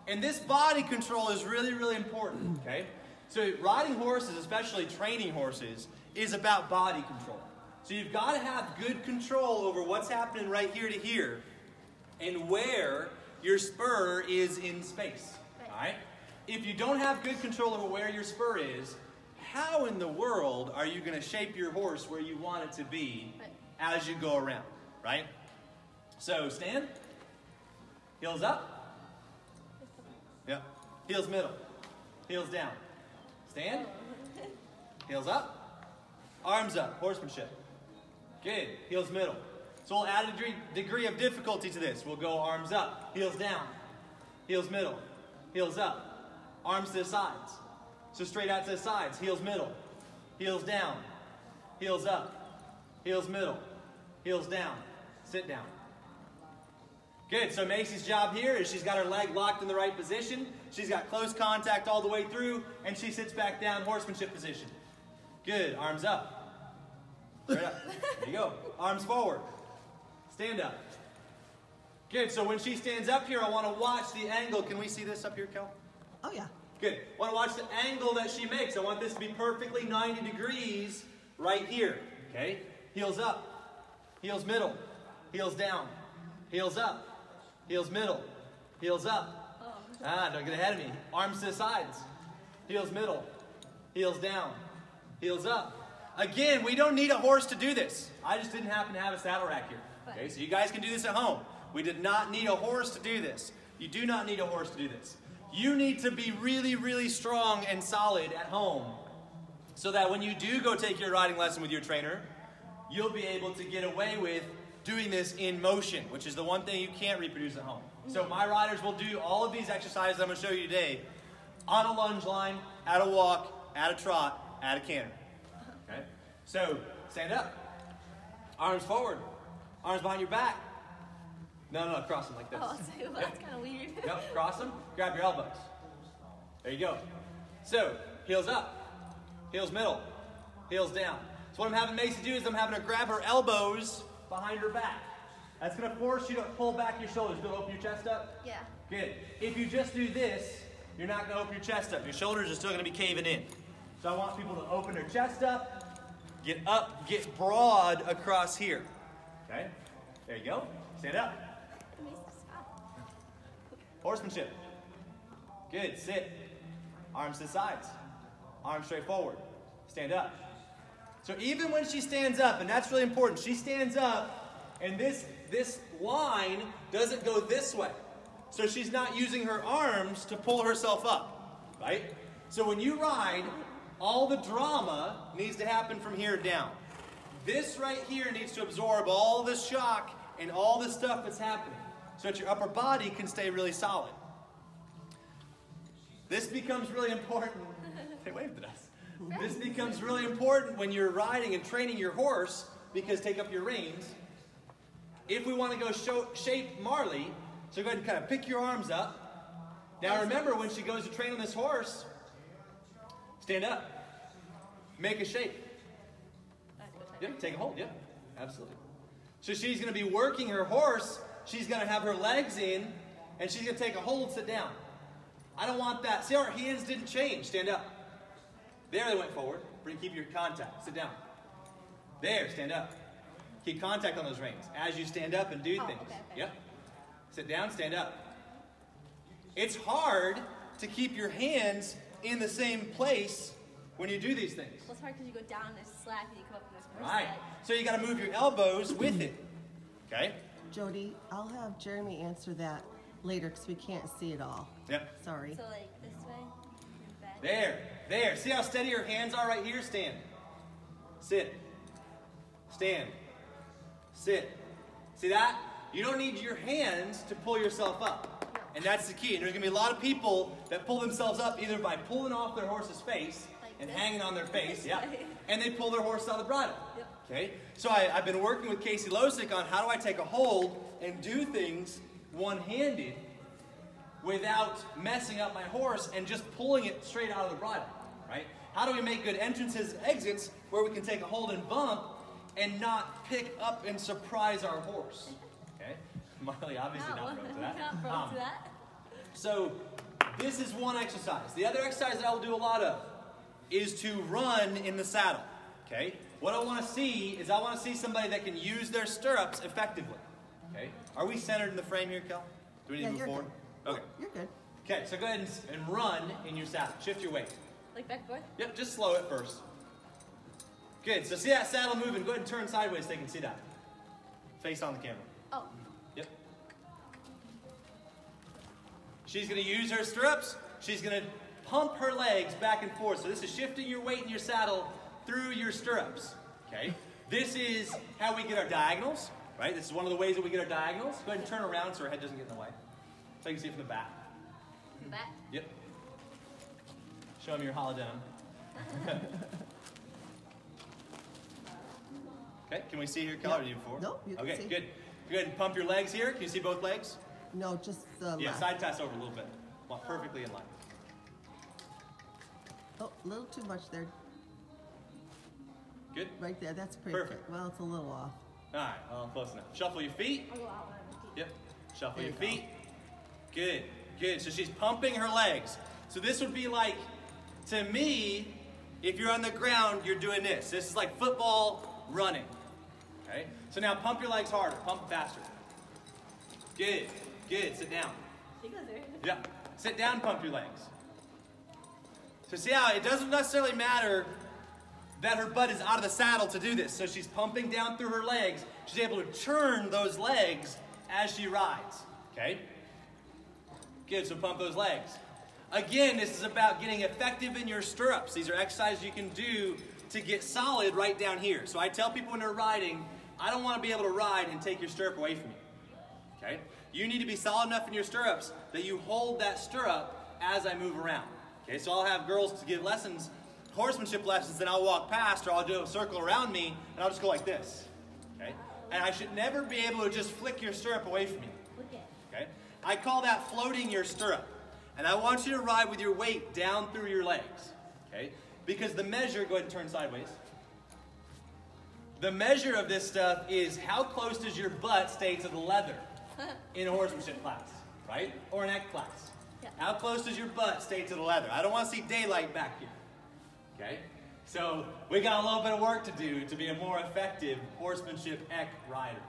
Speaker 1: And this body control is really, really important. Okay? So riding horses, especially training horses, is about body control. So you've got to have good control over what's happening right here to here and where your spur is in space. All right? If you don't have good control over where your spur is, how in the world are you going to shape your horse where you want it to be as you go around, right? So stand. Heels up. Yep. Heels middle. Heels down. Stand. Heels up. Arms up. Horsemanship. Good. Heels middle. So we'll add a degree of difficulty to this. We'll go arms up. Heels down. Heels middle. Heels up. Arms to the sides. So straight out to the sides. Heels middle. Heels down. Heels up. Heels middle. Heels down. Sit down. Good. So Macy's job here is she's got her leg locked in the right position. She's got close contact all the way through, and she sits back down, horsemanship position. Good. Arms up. Straight up. There you go. Arms forward. Stand up. Good. So when she stands up here, I want to watch the angle. Can we see this up here, Kel?
Speaker 3: Oh, yeah.
Speaker 1: Good. I want to watch the angle that she makes. I want this to be perfectly 90 degrees right here. Okay? Heels up. Heels middle. Heels down. Heels up. Heels middle. Heels up. Don't get ahead of me. Arms to the sides. Heels middle. Heels down. Heels up. Again, we don't need a horse to do this. I just didn't happen to have a saddle rack here. Okay, so you guys can do this at home. We did not need a horse to do this. You do not need a horse to do this. You need to be really, really strong and solid at home so that when you do go take your riding lesson with your trainer, you'll be able to get away with doing this in motion, which is the one thing you can't reproduce at home. So my riders will do all of these exercises I'm going to show you today on a lunge line, at a walk, at a trot, at a canter. Okay? So stand up. Arms forward. Arms behind your back. No, cross them like this.
Speaker 2: Oh, so that's kind of weird.
Speaker 1: Yep, cross them. Grab your elbows. There you go. So, heels up. Heels middle. Heels down. So what I'm having Macy do is I'm having her grab her elbows behind her back. That's going to force you to pull back your shoulders. Going to open your chest up?
Speaker 2: Yeah.
Speaker 1: Good. If you just do this, you're not going to open your chest up. Your shoulders are still going to be caving in. So I want people to open their chest up, get broad across here. Okay? There you go. Stand up. Horsemanship. Good. Sit. Arms to the sides. Arms straight forward. Stand up. So even when she stands up, and that's really important, she stands up, and this line doesn't go this way. So she's not using her arms to pull herself up, right? So when you ride, all the drama needs to happen from here down. This right here needs to absorb all the shock and all the stuff that's happening so that your upper body can stay really solid. This becomes really important. They waved at us. This becomes really important when you're riding and training your horse, because take up your reins. If we want to go shape Marley, so go ahead and kind of pick your arms up. Now remember, when she goes to train on this horse, stand up. Make a shape. Yep, take a hold. Yep, absolutely. So she's going to be working her horse. She's going to have her legs in, and she's going to take a hold, sit down. I don't want that. See how her hands didn't change. Stand up. There, they went forward. Keep your contact. Sit down. There, stand up. Keep contact on those reins as you stand up and do things.
Speaker 2: Okay.
Speaker 1: Yep. Sit down, stand up. It's hard to keep your hands in the same place when you do these things.
Speaker 2: Well, it's hard because you go down and it's slack and you come up and it's more
Speaker 1: Right.
Speaker 2: slack.
Speaker 1: So you got to move your elbows with it. Okay?
Speaker 3: Jody, I'll have Jeremy answer that later because we can't see it all.
Speaker 1: Yep.
Speaker 3: Sorry.
Speaker 2: So like this way, and back.
Speaker 1: There. See how steady your hands are right here? Stand. Sit. Stand. Sit. See that? You don't need your hands to pull yourself up. And that's the key. And there's going to be a lot of people that pull themselves up either by pulling off their horse's face and hanging on their face, and they pull their horse out of the bridle.
Speaker 2: Yep.
Speaker 1: Okay? So I've been working with Casey Losick on how do I take a hold and do things one-handed without messing up my horse and just pulling it straight out of the bridle, right? How do we make good entrances and exits where we can take a hold and bump and not pick up and surprise our horse? Okay? Marley obviously not prone to that.
Speaker 2: Not prone to that.
Speaker 1: So this is one exercise. The other exercise that I will do a lot of is to run in the saddle. Okay? What I want to see is I want to see somebody that can use their stirrups effectively. Okay? Are we centered in the frame here, Kel? Do we need to move forward?
Speaker 3: Good.
Speaker 1: Okay.
Speaker 3: You're good.
Speaker 1: Okay, so go ahead and run in your saddle. Shift your weight.
Speaker 2: Like back and forth?
Speaker 1: Yep, just slow it first. Good. So see that saddle moving? Go ahead and turn sideways so they can see that. Face on the camera.
Speaker 2: Oh.
Speaker 1: She's going to use her stirrups. She's going to pump her legs back and forth. So this is shifting your weight in your saddle through your stirrups. Okay? This is how we get our diagonals, right? This is one of the ways that we get our diagonals. Go ahead and turn around so her head doesn't get in the way. So you can see from the back.
Speaker 2: The back?
Speaker 1: Yep. Show them your holodenim. Okay, can we see your color? Yep. You before?
Speaker 3: Nope, you can
Speaker 1: okay,
Speaker 3: see.
Speaker 1: Good. Go ahead and pump your legs here. Can you see both legs?
Speaker 3: No, just the
Speaker 1: Yeah,
Speaker 3: left.
Speaker 1: side toss over a little bit. Well, perfectly in line.
Speaker 3: Oh, a little too much there.
Speaker 1: Good?
Speaker 3: Right there, that's pretty
Speaker 1: Perfect.
Speaker 3: good. Well, it's a little off.
Speaker 1: All right, well, close enough. Shuffle your feet.
Speaker 2: I'll go out when I'm
Speaker 1: Yep. Shuffle
Speaker 3: There
Speaker 1: your
Speaker 3: you
Speaker 1: feet. Good, good. So she's pumping her legs. So this would be like, to me, if you're on the ground, you're doing this. This is like football running. Okay? So now pump your legs harder. Pump faster. Good, good. Sit down.
Speaker 2: She goes there.
Speaker 1: Yeah. Sit down, pump your legs. So see how it doesn't necessarily matter that her butt is out of the saddle to do this. So she's pumping down through her legs. She's able to turn those legs as she rides. Okay? Good, so pump those legs. Again, this is about getting effective in your stirrups. These are exercises you can do to get solid right down here. So I tell people when they're riding, I don't want to be able to ride and take your stirrup away from you. Okay? You need to be solid enough in your stirrups that you hold that stirrup as I move around. Okay, so I'll have girls to give lessons, horsemanship lessons, then I'll walk past or I'll do a circle around me and I'll just go like this. Okay? And I should never be able to just flick your stirrup away from you. Okay? I call that floating your stirrup. And I want you to ride with your weight down through your legs. Okay? Because the measure, go ahead and turn sideways. The measure of this stuff is how close does your butt stay to the leather in a horsemanship class, right? Or an ec class.
Speaker 2: Yeah.
Speaker 1: How close does your butt stay to the leather? I don't want to see daylight back here. Okay? So we got a little bit of work to do to be a more effective horsemanship ec rider,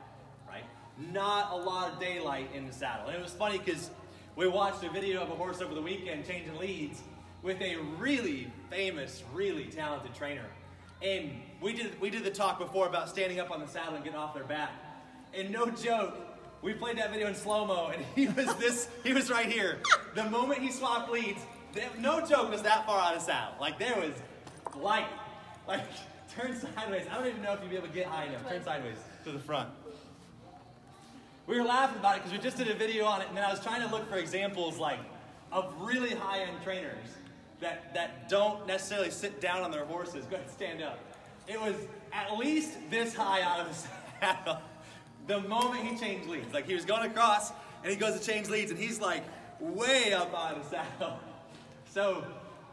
Speaker 1: right? Not a lot of daylight in the saddle. And it was funny because we watched a video of a horse over the weekend changing leads with a really famous, really talented trainer. And we did the talk before about standing up on the saddle and getting off their back. And no joke, we played that video in slow-mo and he was right here. The moment he swapped leads, no joke was that far out of saddle. Like there was light. Like turn sideways. I don't even know if you'd be able to get high enough. Turn sideways to the front. We were laughing about it because we just did a video on it and then I was trying to look for examples like of really high-end trainers that don't necessarily sit down on their horses. Go ahead and stand up. It was at least this high out of the saddle the moment he changed leads. Like he was going across and he goes to change leads and he's like way up out of the saddle. So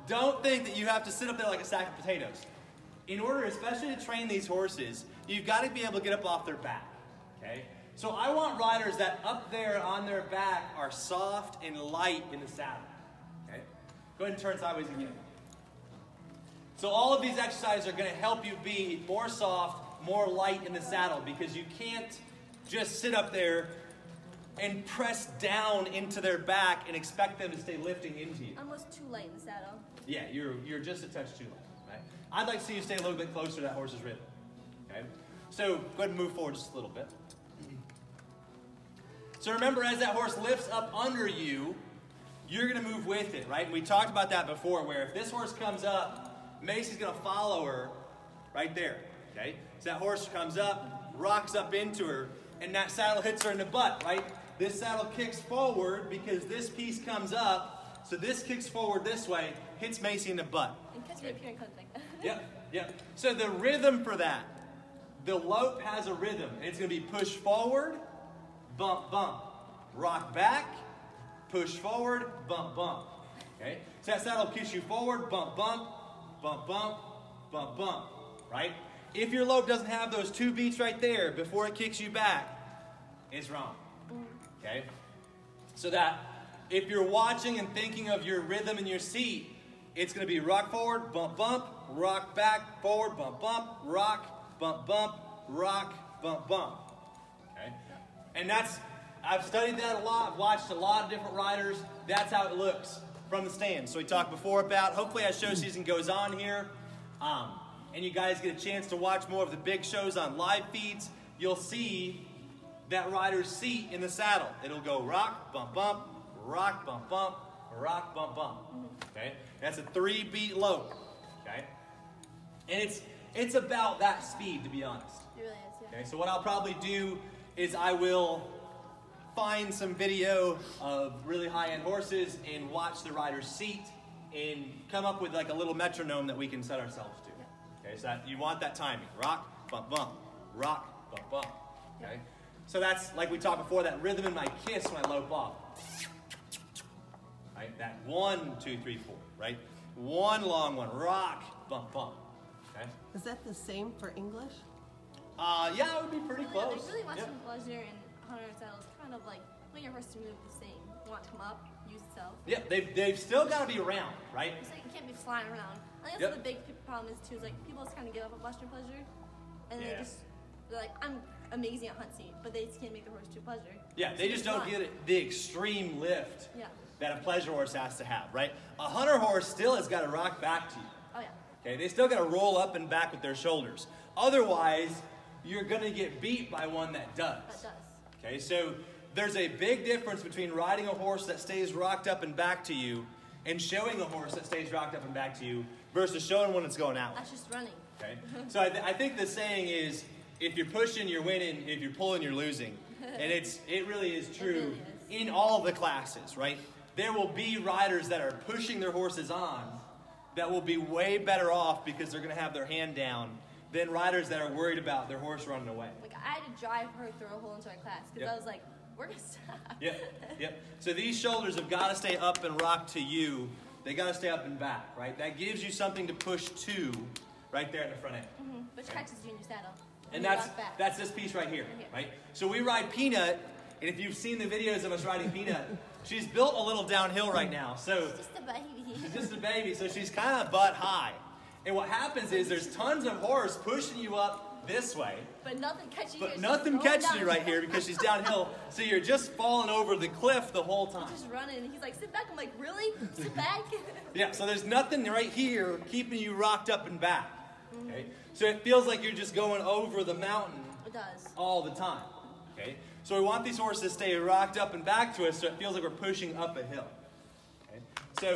Speaker 1: don't think that you have to sit up there like a sack of potatoes. In order especially to train these horses, you've got to be able to get up off their back. Okay? So I want riders that up there on their back are soft and light in the saddle. Okay? Go ahead and turn sideways again. So all of these exercises are going to help you be more soft, more light in the saddle because you can't just sit up there and press down into their back and expect them to stay lifting into you.
Speaker 2: Almost too light in the saddle.
Speaker 1: Yeah, you're just a touch too light. Right? I'd like to see you stay a little bit closer to that horse's rhythm. Okay? So go ahead and move forward just a little bit. So remember, as that horse lifts up under you, you're going to move with it, right? And we talked about that before, where if this horse comes up, Macy's going to follow her right there, okay? So that horse comes up, rocks up into her, and that saddle hits her in the butt, right? This saddle kicks forward because this piece comes up, so this kicks forward this way, hits Macy in the butt.
Speaker 2: And catch me up here and like that.
Speaker 1: Yep. So the rhythm for that, the lope has a rhythm. It's going to be push forward, bump, bump. Rock back, push forward, bump, bump. Okay? So that saddle kicks you forward, bump, bump, bump, bump, bump, bump. Right? If your lope doesn't have those two beats right there before it kicks you back, it's wrong. Okay? So that if you're watching and thinking of your rhythm in your seat, it's going to be rock forward, bump, bump, rock back, forward, bump, bump, rock, bump, bump, rock, bump, bump. Okay? And I've studied that a lot. I've watched a lot of different riders. That's how it looks from the stand. So we talked before about, hopefully as show season goes on here, and you guys get a chance to watch more of the big shows on live feeds, you'll see that rider's seat in the saddle. It'll go rock, bump, bump, rock, bump, bump, rock, bump, bump. Okay? That's a 3-beat lope. Okay? And it's about that speed, to be honest.
Speaker 2: It really is, yeah.
Speaker 1: Okay, so what I'll probably do is I will find some video of really high-end horses and watch the rider's seat and come up with like a little metronome that we can set ourselves to.
Speaker 2: Yep.
Speaker 1: Okay, so that you want that timing. Rock, bump, bump. Rock, bump, bump. Okay?
Speaker 2: Yep.
Speaker 1: So that's, like we talked before, that rhythm in my kiss when I lope off. Right? That 1, 2, 3, 4, right? One long one. Rock, bump, bump. Okay?
Speaker 3: Is that the same for English?
Speaker 1: Yeah, it would be pretty close.
Speaker 2: Like, really Western
Speaker 1: Yep.
Speaker 2: pleasure and hunter saddle is kind of like when your horse to move the same. You want to come up, use itself.
Speaker 1: Yeah, they've still got to be around, right?
Speaker 2: It's like you can't be flying around. I think that's
Speaker 1: Yep.
Speaker 2: what the big problem is too. Is like people just kind of give up on Western pleasure, and
Speaker 1: Yeah.
Speaker 2: they're like, I'm amazing at hunt seat, but they just can't make the horse do pleasure.
Speaker 1: Yeah, they just don't get it, the extreme lift
Speaker 2: Yeah.
Speaker 1: that a pleasure horse has to have, right? A hunter horse still has got to rock back to you.
Speaker 2: Oh yeah.
Speaker 1: Okay, they still got to roll up and back with their shoulders. Otherwise, you're going to get beat by one that does.
Speaker 2: That does.
Speaker 1: Okay, so there's a big difference between riding a horse that stays rocked up and back to you and showing a horse that stays rocked up and back to you versus showing one that's going out.
Speaker 2: That's just running.
Speaker 1: Okay, so I think the saying is, if you're pushing, you're winning. If you're pulling, you're losing. And it really is true
Speaker 2: really is.
Speaker 1: in all the classes, right? There will be riders that are pushing their horses on that will be way better off because they're going to have their hand down than riders that are worried about their horse running away.
Speaker 2: Like I had to drive her through a whole entire class because
Speaker 1: Yep.
Speaker 2: I was like, we're gonna stop.
Speaker 1: Yep. So these shoulders have got to stay up and rock to you. They got to stay up and back, right? That gives you something to push to right there in the front end.
Speaker 2: Which catches you in your saddle.
Speaker 1: And
Speaker 2: you rock back.
Speaker 1: that's this piece right here,
Speaker 2: Right here.
Speaker 1: right? So we ride Peanut, and if you've seen the videos of us riding Peanut, she's built a little downhill right now. So
Speaker 2: It's just a baby.
Speaker 1: she's just a baby, so she's kind of butt high. And what happens is there's tons of horse pushing you up this way,
Speaker 2: But nothing catches you.
Speaker 1: but
Speaker 2: She's
Speaker 1: nothing
Speaker 2: going
Speaker 1: catches
Speaker 2: down.
Speaker 1: you right here because she's downhill. So you're just falling over the cliff the whole time.
Speaker 2: Just running, and he's like, sit back. I'm like, really? Sit back?
Speaker 1: Yeah, so there's nothing right here keeping you rocked up and back. Okay? So it feels like you're just going over the mountain
Speaker 2: It does.
Speaker 1: all the time. Okay? So we want these horses to stay rocked up and back to us so it feels like we're pushing up a hill. Okay? So,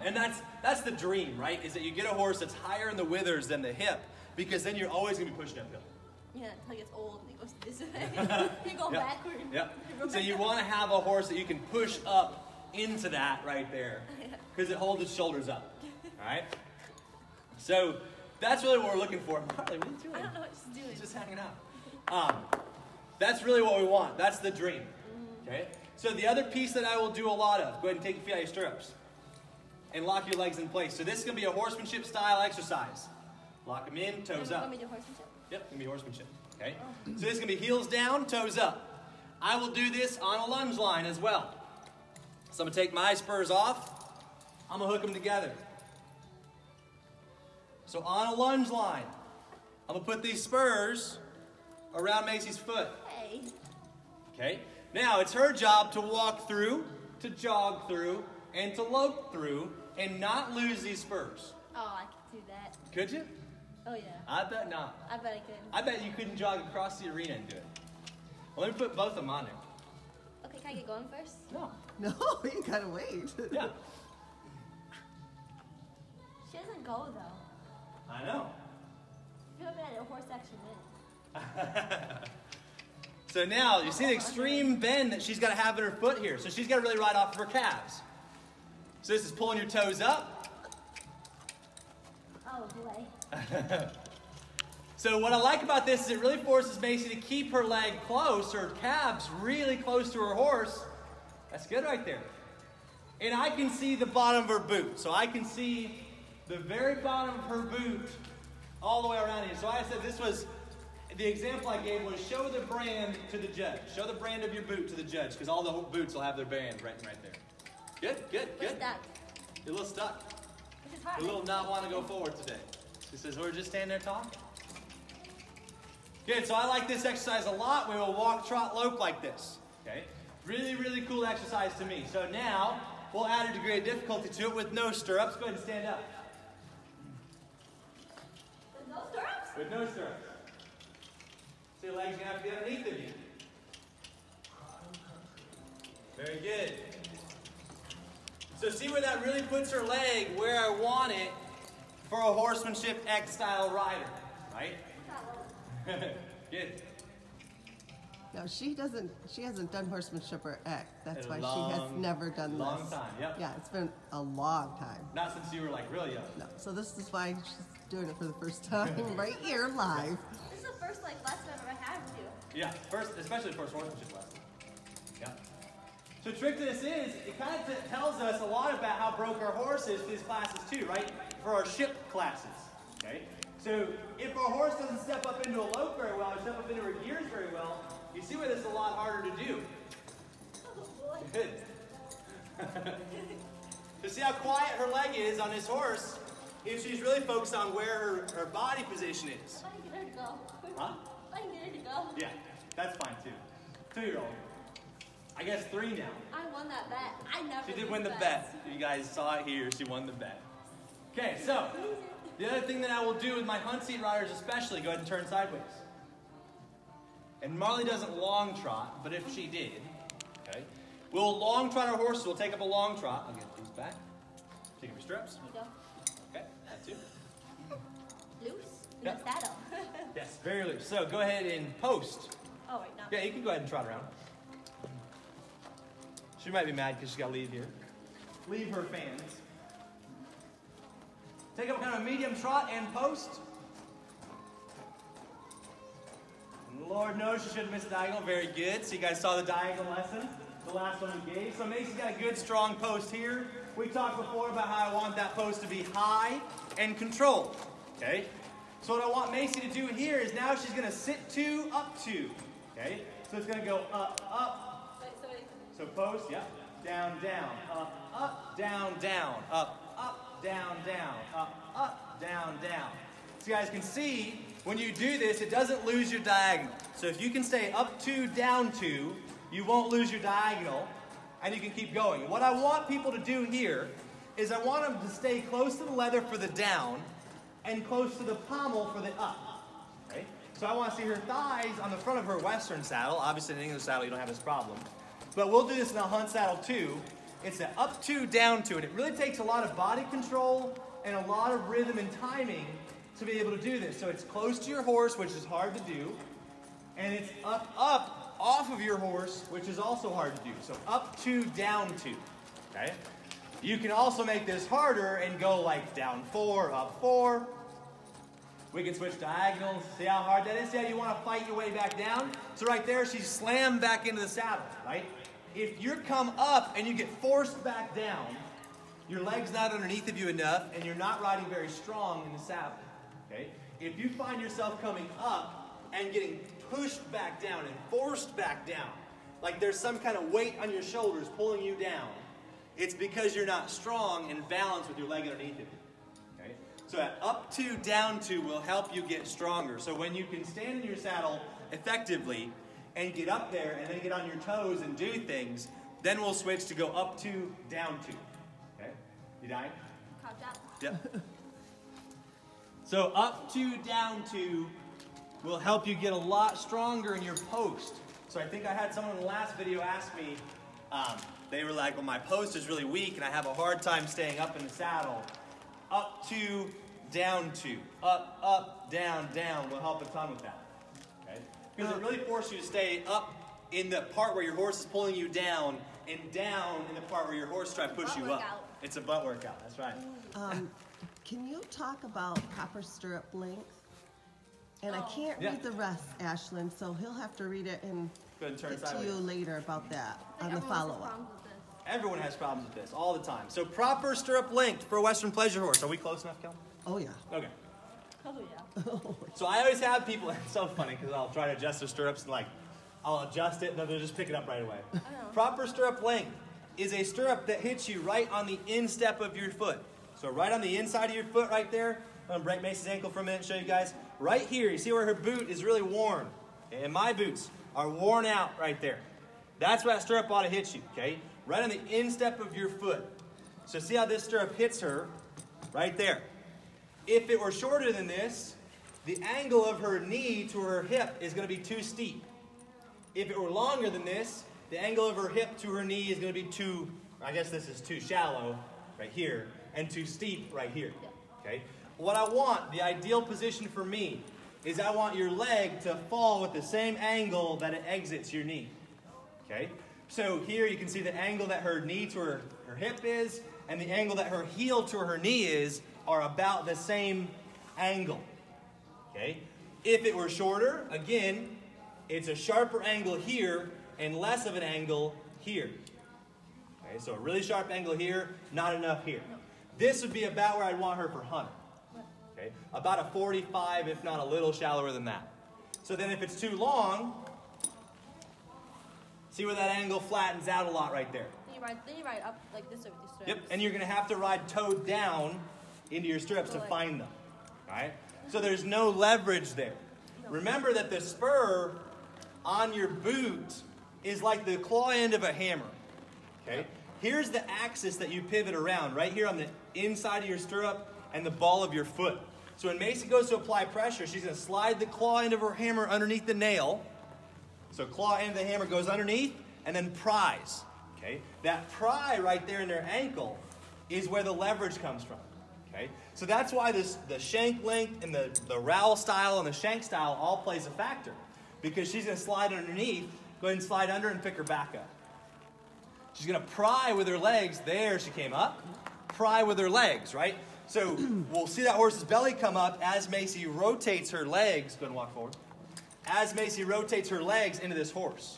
Speaker 1: and that's the dream, right? Is that you get a horse that's higher in the withers than the hip because then you're always going to be pushing uphill.
Speaker 2: Yeah, until he gets old and he goes this way. You go backward.
Speaker 1: Yep.
Speaker 2: You go
Speaker 1: So you
Speaker 2: back.
Speaker 1: want to have a horse that you can push up into that right there because it holds its shoulders up. All right? So that's really what we're looking for. Marley, what are you doing?
Speaker 2: I don't know what she's doing.
Speaker 1: She's just hanging out. That's really what we want. That's the dream. Okay? So the other piece that I will do a lot of, go ahead and take your feet out of your stirrups and lock your legs in place. So this is going to be a horsemanship style exercise. Lock them in, toes
Speaker 2: Let
Speaker 1: up.
Speaker 2: me do horsemanship.
Speaker 1: Yep, it's going to be horsemanship. Okay? So this is going to be heels down, toes up. I will do this on a lunge line as well. So I'm going to take my spurs off. I'm going to hook them together. So on a lunge line, I'm going to put these spurs around Macy's foot.
Speaker 2: Hey.
Speaker 1: Okay? Now it's her job to walk through, to jog through, and to lope through, and not lose these spurs.
Speaker 2: Oh, I could do that.
Speaker 1: Could you?
Speaker 2: Oh, yeah.
Speaker 1: I bet not.
Speaker 2: I bet I could.
Speaker 1: I bet you couldn't jog across the arena and do it. Well, let me put both of them on there.
Speaker 2: Okay, can I get going first?
Speaker 1: No.
Speaker 3: No, you gotta wait.
Speaker 1: Yeah.
Speaker 2: She doesn't go, though.
Speaker 1: I know.
Speaker 2: You have been at a horse action minute.
Speaker 1: So now, you see the extreme bend that she's got to have in her foot here. So she's got to really ride off of her calves. So this is pulling your toes up.
Speaker 2: Oh, boy.
Speaker 1: So what I like about this is it really forces Macy to keep her leg close, her calves really close to her horse. That's good right there. And I can see the bottom of her boot. So I can see the very bottom of her boot all the way around here. So I said this was, the example I gave was show the brand to the judge. Show the brand of your boot to the judge because all the boots will have their band right there. Good, good,
Speaker 2: We're
Speaker 1: good.
Speaker 2: stuck.
Speaker 1: You're a little stuck.
Speaker 2: This is hard.
Speaker 1: A little not want to go forward today. She says, we're just standing there talking. Good, so I like this exercise a lot. We will walk, trot, lope like this. Okay? Really, really cool exercise to me. So now, we'll add a degree of difficulty to it with no stirrups. Go ahead and stand up.
Speaker 2: With no stirrups?
Speaker 1: With no stirrups. So your legs are going to have to be underneath of you. Very good. So see where that really puts her leg where I want it for a horsemanship X style rider, right? Good.
Speaker 3: No, she hasn't done horsemanship or X. That's why
Speaker 1: Long,
Speaker 3: she has never done
Speaker 1: long
Speaker 3: this.
Speaker 1: time, yep.
Speaker 3: Yeah, it's been a long time.
Speaker 1: Not since you were like really young.
Speaker 3: No, so this is why she's doing it for the first time right here live.
Speaker 2: This is the first like lesson I've ever had with you.
Speaker 1: Yeah, especially the first horsemanship lesson. Yeah. So the trick to this is, it kind of tells us a lot about how broke our horse is for these classes too, right? For our ship classes, okay? So if our horse doesn't step up into a lope very well, or step up into her gears very well, you see where this is a lot harder to do.
Speaker 2: Oh boy.
Speaker 1: Good. To see how quiet her leg is on this horse, if she's really focused on where her body position is.
Speaker 2: I can get her to go.
Speaker 1: Huh?
Speaker 2: I can get her to go.
Speaker 1: Yeah, that's fine too. 2-year-old. I guess 3 now.
Speaker 2: I won that bet. I never
Speaker 1: She did
Speaker 2: lose
Speaker 1: win the
Speaker 2: bets.
Speaker 1: bet. You guys saw it here. She won the bet. Okay, so the other thing that I will do with my hunt seat riders especially, go ahead and turn sideways. And Marley doesn't long trot, but if she did, okay, we'll long trot our horses. We'll take up a long trot. I'll get these back. Take up your stirrups.
Speaker 2: There you go.
Speaker 1: Okay, that too.
Speaker 2: Loose? In
Speaker 1: Yep.
Speaker 2: the saddle.
Speaker 1: Yes, very loose. So go ahead and post.
Speaker 2: Oh, wait, no.
Speaker 1: Yeah, you can go ahead and trot around. She might be mad because she's got to leave here. Leave her fans. Take up kind of a medium trot and post. And Lord knows she shouldn't miss a diagonal. Very good. So you guys saw the diagonal lesson, the last one we gave. So Macy's got a good strong post here. We talked before about how I want that post to be high and controlled. Okay? So what I want Macy to do here is now she's going to sit 2, up 2. Okay? So it's going to go up, up.
Speaker 2: Wait.
Speaker 1: So post, yeah. Down, down, up, down, down, up, down, down, up, down, down. So you guys can see, when you do this, it doesn't lose your diagonal. So if you can stay up 2, down 2, you won't lose your diagonal, and you can keep going. What I want people to do here is I want them to stay close to the leather for the down, and close to the pommel for the up. Okay? So I want to see her thighs on the front of her Western saddle. Obviously in an English saddle you don't have this problem. But we'll do this in a hunt saddle too. It's an up 2, down 2, and it really takes a lot of body control and a lot of rhythm and timing to be able to do this. So it's close to your horse, which is hard to do, and it's up, up, off of your horse, which is also hard to do. So up 2, down 2, okay? You can also make this harder and go like down 4, up 4. We can switch diagonals. See how hard that is? See how you want to fight your way back down? So right there, she's slammed back into the saddle, right? If you come up and you get forced back down, your leg's not underneath of you enough and you're not riding very strong in the saddle, okay? If you find yourself coming up and getting pushed back down and forced back down, like there's some kind of weight on your shoulders pulling you down, it's because you're not strong and balanced with your leg underneath of you, okay? So that up 2, down 2 will help you get stronger. So when you can stand in your saddle effectively and get up there and then get on your toes and do things, then we'll switch to go up 2, down 2. Okay? You dying?
Speaker 2: Crouch up.
Speaker 1: Yep. So up 2, down 2 will help you get a lot stronger in your post. So I think I had someone in the last video ask me, they were like, well, my post is really weak and I have a hard time staying up in the saddle. Up 2, down 2. Up, up, down, down will help a ton with that. Okay? Because it really forces you to stay up in the part where your horse is pulling you down and down in the part where your horse is trying to push you up.
Speaker 2: Workout.
Speaker 1: It's a butt workout, that's right.
Speaker 3: Can you talk about proper stirrup length? And I can't
Speaker 1: Yeah.
Speaker 3: read the rest, Ashlyn, so he'll have to read it and
Speaker 1: Go ahead and turn
Speaker 3: get to
Speaker 1: sideways.
Speaker 3: you later about that
Speaker 2: I
Speaker 3: on
Speaker 2: think
Speaker 3: the
Speaker 2: everyone has
Speaker 3: follow-up.
Speaker 2: problems with this.
Speaker 1: Everyone has problems with this all the time. So proper stirrup length for a Western pleasure horse. Are we close enough, Kel?
Speaker 3: Oh, yeah.
Speaker 1: Okay.
Speaker 2: Oh, yeah.
Speaker 1: So I always have people, it's so funny because I'll try to adjust their stirrups and like, I'll adjust it and then they'll just pick it up right away. Proper stirrup length is a stirrup that hits you right on the instep of your foot. So right on the inside of your foot right there. I'm going to break Macy's ankle for a minute and show you guys. Right here, you see where her boot is really worn. Okay? And my boots are worn out right there. That's where that stirrup ought to hit you, okay? Right on the instep of your foot. So see how this stirrup hits her? Right there. If it were shorter than this, the angle of her knee to her hip is going to be too steep. If it were longer than this, the angle of her hip to her knee is going to be too, I guess this is too shallow right here, and too steep right here. Okay? What I want, the ideal position for me, is I want your leg to fall with the same angle that it exits your knee. Okay? So here you can see the angle that her knee to her hip is, and the angle that her heel to her knee is, are about the same angle. Okay? If it were shorter, again, it's a sharper angle here and less of an angle here. Okay, so a really sharp angle here, not enough here. This would be about where I'd want her for hunter. Okay, about a 45, if not a little shallower than that. So then if it's too long, see where that angle flattens out a lot right there.
Speaker 2: Then you ride up like this over the stirrups.
Speaker 1: Yep, and you're going to have to ride toe down into your stirrups to find them. All right? So there's no leverage there. Remember that the spur on your boot is like the claw end of a hammer. Okay? Here's the axis that you pivot around, right here on the inside of your stirrup and the ball of your foot. So when Macy goes to apply pressure, she's going to slide the claw end of her hammer underneath the nail. So claw end of the hammer goes underneath and then pries. Okay? That pry right there in their ankle is where the leverage comes from. Okay? So that's why the shank length and the rowel style and the shank style all plays a factor. Because she's going to slide underneath, go ahead and slide under and pick her back up. She's going to pry with her legs. There she came up. Pry with her legs, right? So we'll see that horse's belly come up as Macy rotates her legs. Go ahead and walk forward. As Macy rotates her legs into this horse.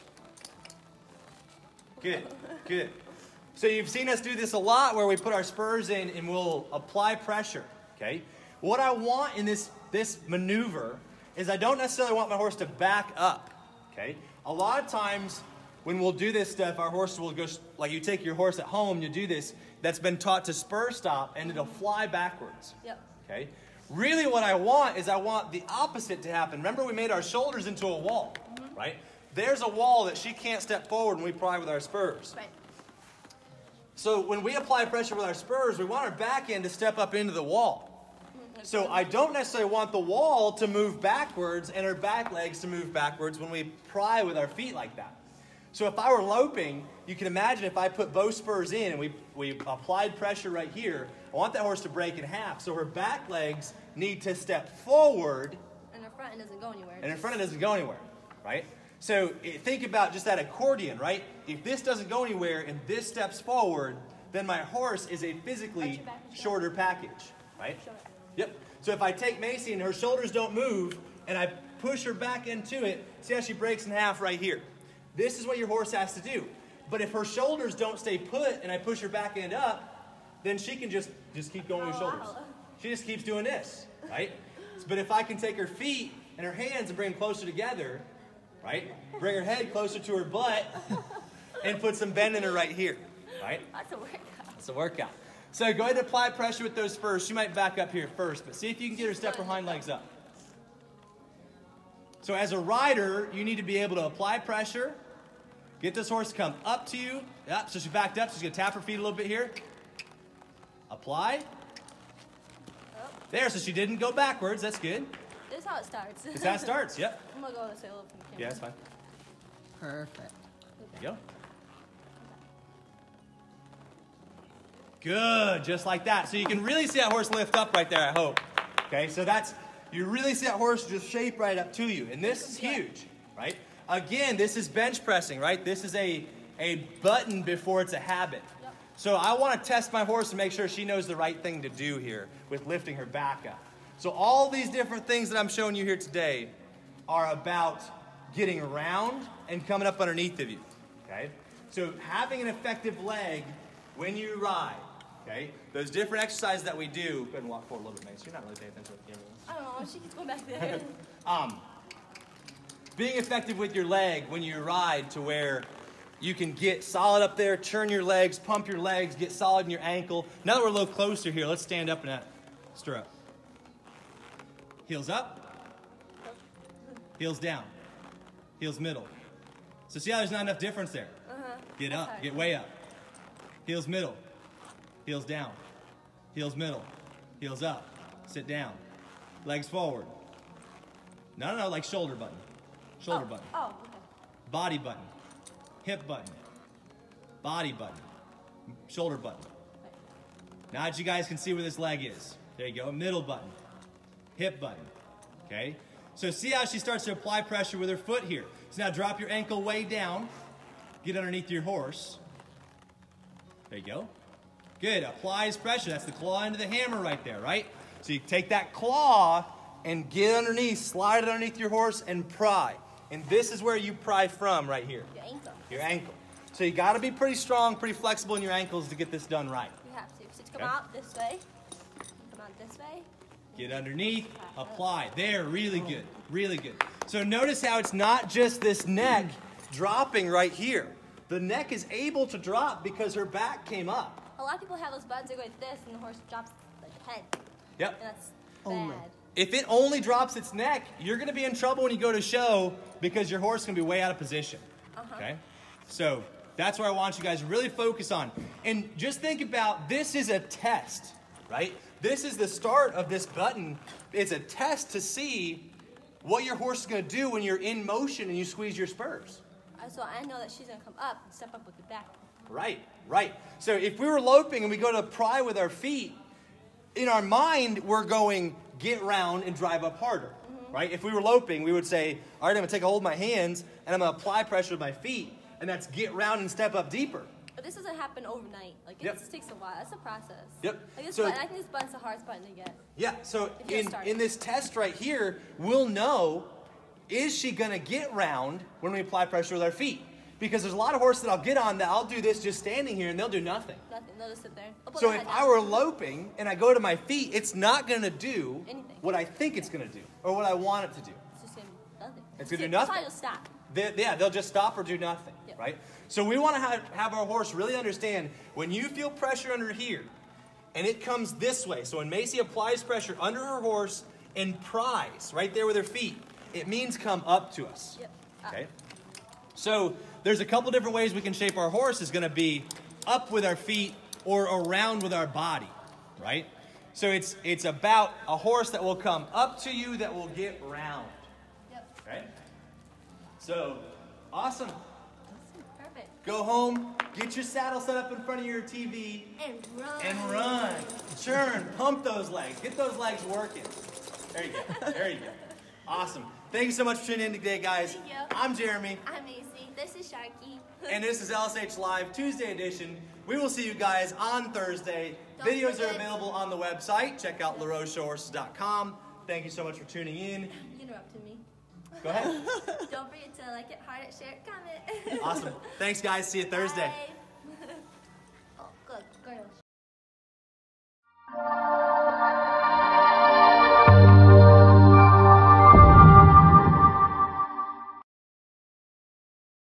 Speaker 1: Good, good. So you've seen us do this a lot where we put our spurs in and we'll apply pressure, okay? What I want in this maneuver is I don't necessarily want my horse to back up, okay? A lot of times when we'll do this stuff, our horse will go, like you take your horse at home, you do this, that's been taught to spur stop and it'll fly backwards, okay? Really what I want is I want the opposite to happen. Remember we made our shoulders into a wall, right? There's a wall that she can't step forward when we pry with our spurs.
Speaker 2: Right.
Speaker 1: So when we apply pressure with our spurs, we want our back end to step up into the wall. So I don't necessarily want the wall to move backwards and her back legs to move backwards when we pry with our feet like that. So if I were loping, you can imagine if I put both spurs in and we applied pressure right here, I want that horse to break in half. So her back legs need to step forward.
Speaker 2: And her front end doesn't go anywhere.
Speaker 1: And her front end doesn't go anywhere, right? So think about just that accordion, right? If this doesn't go anywhere and this steps forward, then my horse is a physically shorter package, right? Yep. So if I take Macy and her shoulders don't move and I push her back into it, see how she breaks in half right here? This is what your horse has to do. But if her shoulders don't stay put and I push her back end up, then she can just keep going with shoulders. She just keeps doing this, right? But if I can take her feet and her hands and bring them closer together, right? Bring her head closer to her butt and put some bend in her right here, right?
Speaker 2: That's a workout.
Speaker 1: That's a workout. So go ahead and apply pressure with those spurs. She might back up here first, but see if you can get her step her hind legs up. So as a rider, you need to be able to apply pressure, get this horse to come up to you. Yep, so she backed up, so she's going to tap her feet a little bit here. Apply. There, so she didn't go backwards. That's good.
Speaker 2: This is how it starts.
Speaker 1: This is how it starts, yep.
Speaker 2: I'm going to go and say hello from the camera.
Speaker 1: Yeah, that's fine.
Speaker 3: Perfect.
Speaker 1: There you go. Good, just like that. So you can really see that horse lift up right there, I hope. Okay, so you really see that horse just shape right up to you. And this is huge, right? Again, this is bench pressing, right? This is a button before it's a habit.
Speaker 2: Yep.
Speaker 1: So I want to test my horse to make sure she knows the right thing to do here with lifting her back up. So all these different things that I'm showing you here today are about getting around and coming up underneath of you, okay? So having an effective leg when you ride, okay? Those different exercises that we do. Go ahead and walk forward a little bit, Mace. You're not really paying attention to what the camera is.
Speaker 2: I don't know. She keeps going back there.
Speaker 1: Being effective with your leg when you ride to where you can get solid up there, turn your legs, pump your legs, get solid in your ankle. Now that we're a little closer here, let's stand up in that stirrup. Heels up, heels down, heels middle. So see how there's not enough difference there? Get up, get way up. Heels middle, heels down, heels middle, heels up, sit down, legs forward. No, like shoulder button. Shoulder button.
Speaker 2: Oh, okay.
Speaker 1: Body button. hip button, body button, shoulder button. Now that you guys can see where this leg is. There you go, middle button, hip button, okay? So see how she starts to apply pressure with her foot here. So now drop your ankle way down, get underneath your horse. There you go. Good, applies pressure. That's the claw into the hammer right there, right? So you take that claw and get underneath, slide it underneath your horse and pry. And this is where you pry from right here.
Speaker 2: Your ankle.
Speaker 1: Your ankle. So you gotta be pretty strong, pretty flexible in your ankles to get this done right.
Speaker 2: You have to. So to come out this way, come out this way.
Speaker 1: Get underneath, apply. There, really good, really good. So notice how it's not just this neck dropping right here. The neck is able to drop because her back came up.
Speaker 2: A lot of people have those buttons that go like this and the horse drops like head.
Speaker 1: Yep.
Speaker 2: And that's
Speaker 3: Only.
Speaker 2: bad.
Speaker 1: If it only drops its neck, you're gonna be in trouble when you go to show because your horse is gonna be way out of position, okay? So that's where I want you guys to really focus on. And just think about, this is a test, right? This is the start of this button. It's a test to see what your horse is gonna do when you're in motion and you squeeze your spurs.
Speaker 2: So I know that she's gonna come up and step up with the back.
Speaker 1: Right, right. So if we were loping and we go to pry with our feet, in our mind, we're going, get round and drive up harder, right? If we were loping, we would say, all right, I'm gonna take a hold of my hands and I'm gonna apply pressure with my feet, and that's get round and step up deeper.
Speaker 2: But this doesn't happen overnight. Like, it just takes a while. That's a process.
Speaker 1: Yep.
Speaker 2: Like this
Speaker 1: So-
Speaker 2: button, I think this button's the hardest button to get.
Speaker 1: Yeah, so
Speaker 2: If you're starting.
Speaker 1: in this test right here, we'll know, is she gonna get round when we apply pressure with our feet? Because there's a lot of horses that I'll get on that I'll do this just standing here and they'll do nothing.
Speaker 2: Nothing. They'll just sit there. I'll put
Speaker 1: So
Speaker 2: their
Speaker 1: if
Speaker 2: head
Speaker 1: I
Speaker 2: down.
Speaker 1: were loping and I go to my feet, it's not gonna do
Speaker 2: Anything.
Speaker 1: what I think it's gonna do or what I want it to do.
Speaker 2: It's just gonna do nothing.
Speaker 1: It's gonna do
Speaker 2: That's
Speaker 1: nothing.
Speaker 2: why you'll stop.
Speaker 1: They'll just stop or do nothing,
Speaker 2: Yep.
Speaker 1: right? So we want to have our horse really understand, when you feel pressure under here and it comes this way, so when Macy applies pressure under her horse and pries right there with her feet, it means come up to us.
Speaker 2: Yep.
Speaker 1: Okay? So there's a couple different ways we can shape our horse. Is going to be up with our feet or around with our body, right? So it's about a horse that will come up to you, that will get round.
Speaker 2: Yep.
Speaker 1: Okay? So, awesome.
Speaker 2: Perfect.
Speaker 1: Go home, get your saddle set up in front of your TV,
Speaker 2: And run.
Speaker 1: and run. Churn, pump those legs. Get those legs working. There you go. There you go. Awesome. Thank you so much for tuning in today, guys.
Speaker 2: Thank you.
Speaker 1: I'm Jeremy,
Speaker 2: I'm Macy. This is Sharky.
Speaker 1: and this is LSH Live Tuesday edition. We will see you guys on Thursday.
Speaker 2: Don't
Speaker 1: Videos are
Speaker 2: forget-
Speaker 1: available on the website. Check out LaRoseShowHorses.com. Thank you so much for tuning in.
Speaker 2: You interrupted me.
Speaker 1: Go ahead.
Speaker 2: Don't forget to like it, heart it, share it, comment.
Speaker 1: Awesome. Thanks, guys. See you Thursday.
Speaker 2: Bye.